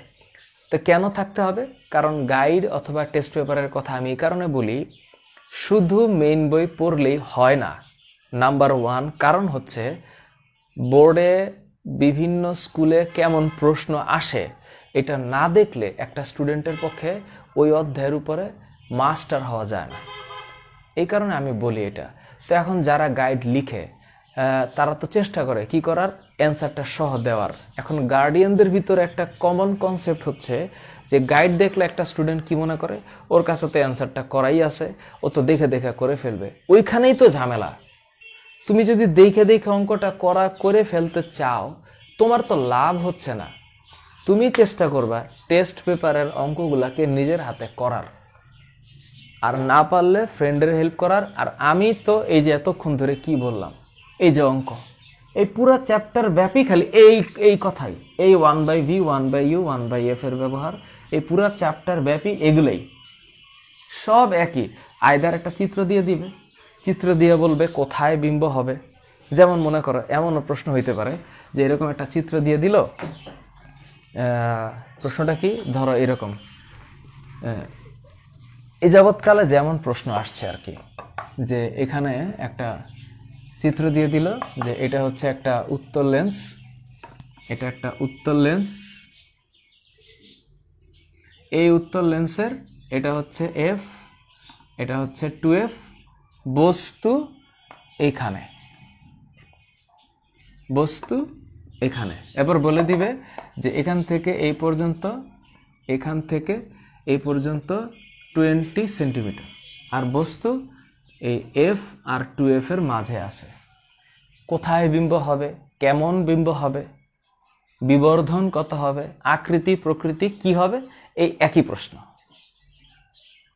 তো কেন থাকতে হবে? কারণ গাইড অথবা টেস্ট পেপারের কথা আমি এই কারণে বলি, শুধু মেইন বই পড়লেই হয় না। নাম্বার 1 কারণ হচ্ছে বোর্ডে বিভিন্ন স্কুলে কেমন প্রশ্ন আসে এটা না দেখলে একটা স্টুডেন্টের পক্ষে ওই অধ্যায়ের উপরে মাস্টার হওয়া যায় না। এই কারণে আমি বলি এটা। তো এখন যারা গাইড লিখে তারা তো চেষ্টা করে কি করার, অ্যান্সারটা সহ দেওয়ার। এখন গার্ডিয়ানদের ভিতরে একটা কমন কনসেপ্ট হচ্ছে যে গাইড দেখলে একটা স্টুডেন্ট কি মনে করে, ওর কাছে তো অ্যান্সারটা করাই আছে, ও তো দেখে দেখে করে ফেলবে। ওইখানেই তো ঝামেলা। তুমি যদি দেখে দেখে অঙ্কটা করে ফেলতে চাও, তোমার তো লাভ হচ্ছে না। তুমি চেষ্টা করবা টেস্ট পেপারের অঙ্কগুলাকে নিজের হাতে করার, আর না পারলে ফ্রেন্ডের হেল্প করার। আর আমি তো এই যে এতক্ষণ ধরে কি বললাম, এই যে অঙ্ক, এই পুরো চ্যাপ্টার ব্যাপী খালি এই কথাই, এই 1/v 1/u 1/f এর ব্যবহার, এই পুরো চ্যাপ্টার ব্যাপী এগুলোই সব একই। আইদার একটা চিত্র দিয়ে দিবে, চিত্র দিয়ে বলবে কোথায় বিম্ব হবে। যেমন মনে করো এমনও প্রশ্ন হইতে পারে যে এরকম একটা চিত্র দিয়ে দিল, প্রশ্নটা কি, ধরো এরকম, এই যাবৎকালে যেমন প্রশ্ন আসছে আর কি, যে এখানে একটা চিত্র দিয়ে দিল যে এটা হচ্ছে একটা উত্তল লেন্স, এটা একটা উত্তল লেন্স, এই উত্তল লেন্সের এটা হচ্ছে এফ, এটা হচ্ছে 2F, বস্তু এইখানে, বস্তু এখানে। এবার বলে দিবে যে এখান থেকে এই পর্যন্ত, এখান থেকে এই পর্যন্ত 20 সেন্টিমিটার, আর বস্তু এই এফ আর 2F এর মাঝে আছে। কোথায় বিম্ব হবে, কেমন বিম্ব হবে, বিবর্ধন কত হবে, আকৃতি প্রকৃতি কি হবে, এই একই প্রশ্ন।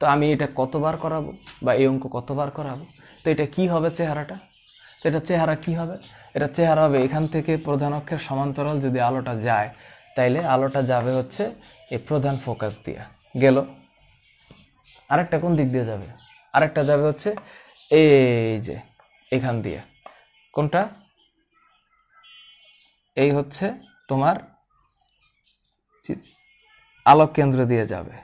তো আমি এটা কতবার করাবো বা এই অঙ্ক কতবার করাবো, তো এটা কি হবে চেহারাটা, তো এটা চেহারা কি হবে, এটা চেহারা হবে এখান থেকে প্রধান অক্ষের সমান্তরাল যদি আলোটা যায়, তাইলে আলোটা যাবে হচ্ছে এই প্রধান ফোকাস দিয়ে গেল। আরেকটা কোন দিক দিয়ে যাবে, আরেকটা যাবে হচ্ছে এই যে এখান দিয়ে, কোনটা, এই হচ্ছে তোমার আলোক কেন্দ্র দিয়ে যাবে।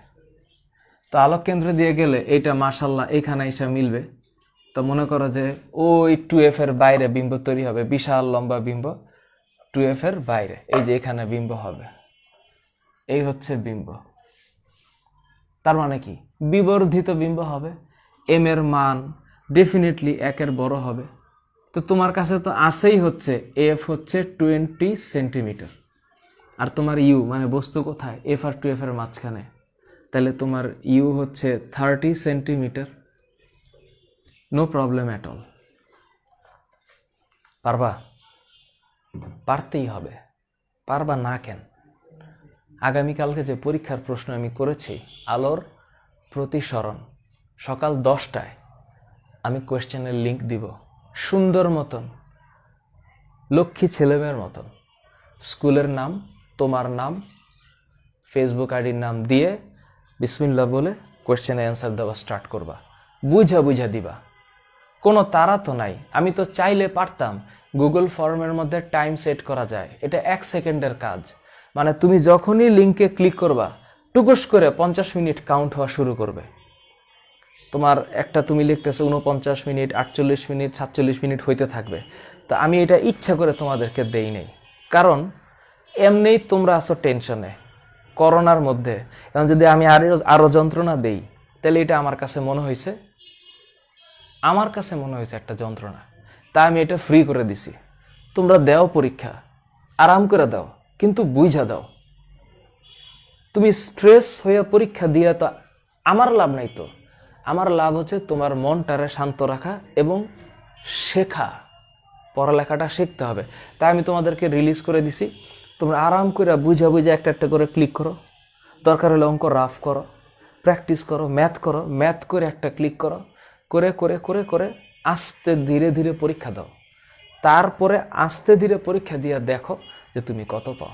তো আলোক কেন্দ্র দিয়ে গেলে এইটা মাশাল্লাহ এখানে এসে মিলবে। তো মনে করো যে ওই 2F এর বাইরে বিম্ব তৈরি হবে, বিশাল লম্বা বিম্ব 2F এর বাইরে, এই যে এখানে বিম্ব হবে, এই হচ্ছে বিম্ব। তার মানে কি, বিবর্ধিত বিম্ব হবে, এম এর মান ডেফিনেটলি 1 এর বড় হবে। তো তোমার কাছে তো আসেই হচ্ছে এফ হচ্ছে 20 সেন্টিমিটার, আর তোমার ইউ মানে বস্তু কোথায়, এফ আর 2F এর মাঝখানে, তাহলে তোমার ইউ হচ্ছে 30 centimetre. No problem at all. পারবা, পারতেই হবে, পারবা না কেন? আগামীকালকে যে পরীক্ষার প্রশ্ন আমি করেছি আলোর প্রতিসরণ, সকাল 10টায় আমি কোয়েশ্চেনের লিঙ্ক দিব, সুন্দর মতন লক্ষ্মী ছেলেমেয়ের মতন স্কুলের নাম, তোমার নাম, ফেসবুক আইডির নাম দিয়ে বিসমিল্লাহ বলে কোয়েশ্চেনের অ্যান্সার দেওয়া স্টার্ট করবা, বুঝা বুঝা দিবা। কোনো তাড়া তো নাই, আমি তো চাইলে পারতাম গুগল ফর্মের মধ্যে টাইম সেট করা যায়, এটা 1 সেকেন্ডের কাজ। মানে তুমি যখনই লিঙ্কে ক্লিক করবা টুকুস করে 50 মিনিট কাউন্ট হওয়া শুরু করবে। তোমার একটা তুমি লিখতেছো 49 মিনিট, 48 মিনিট, 47 মিনিট হইতে থাকবে। তো আমি এটা ইচ্ছা করে তোমাদেরকে দেই নাই, কারণ এমনিই তোমরা আছো টেনশনে করোনার মধ্যে। এখন যদি আমি আরো যন্ত্রণা দেই, তাহলে এটা আমার কাছে মনে হয়েছে একটা যন্ত্রণা। তাই আমি এটা ফ্রি করে দিছি। তোমরা দাও পরীক্ষা, আরাম করে দাও, কিন্তু বুঝা দাও। তুমি স্ট্রেস হয়ে পরীক্ষা দিয়ে তো আমার লাভ নাই। তো আমার লাভ হচ্ছে তোমার মনটারে শান্ত রাখা এবং শেখা, পড়ালেখাটা শিখতে হবে। তাই আমি তোমাদেরকে রিলিজ করে দিছি, তোমরা আরাম করে বুঝা বুঝা একটা একটা করে ক্লিক করো, দরকার হলে অঙ্ক রাফ করো, প্র্যাকটিস করো, ম্যাথ করে একটা ক্লিক করো, করে করে করে করে আস্তে ধীরে ধীরে পরীক্ষা দাও। তারপরে আস্তে ধীরে পরীক্ষা দিয়ে দেখো যে তুমি কত পাও।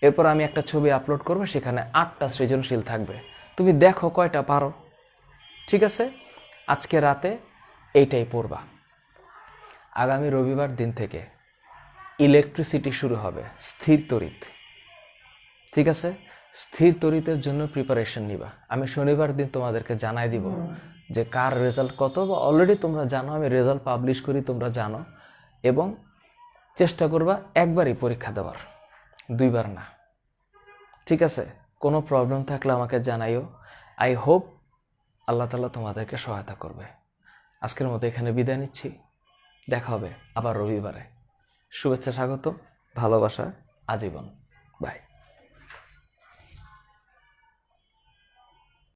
এরপর আমি একটা ছবি আপলোড করবো, সেখানে 8টা সৃজনশীল থাকবে, তুমি দেখো কয়টা পারো। ঠিক আছে, আজকে রাতে এইটাই পড়বা। আগামী রবিবার দিন থেকে ইলেকট্রিসিটি শুরু হবে, স্থির তড়িৎ। ঠিক আছে, স্থির তড়িতের জন্য প্রিপারেশন নিবা। আমি শনিবার দিন তোমাদেরকে জানাই দিব যে কার রেজাল্ট কত, বা অলরেডি তোমরা জানো, আমি রেজাল্ট পাবলিশ করি, তোমরা জানো। এবং চেষ্টা করবা একবারই পরীক্ষা দেওয়ার, 2বার না। ঠিক আছে, কোনো প্রবলেম থাকলে আমাকে জানাইও। আই হোপ আল্লাহ তাআলা তোমাদেরকে সহায়তা করবে। আজকের মতো এখানে বিদায় নিচ্ছি, দেখা হবে আবার রবিবারে। শুভেচ্ছা, স্বাগত, ভালোবাসা আজীবন। বাই।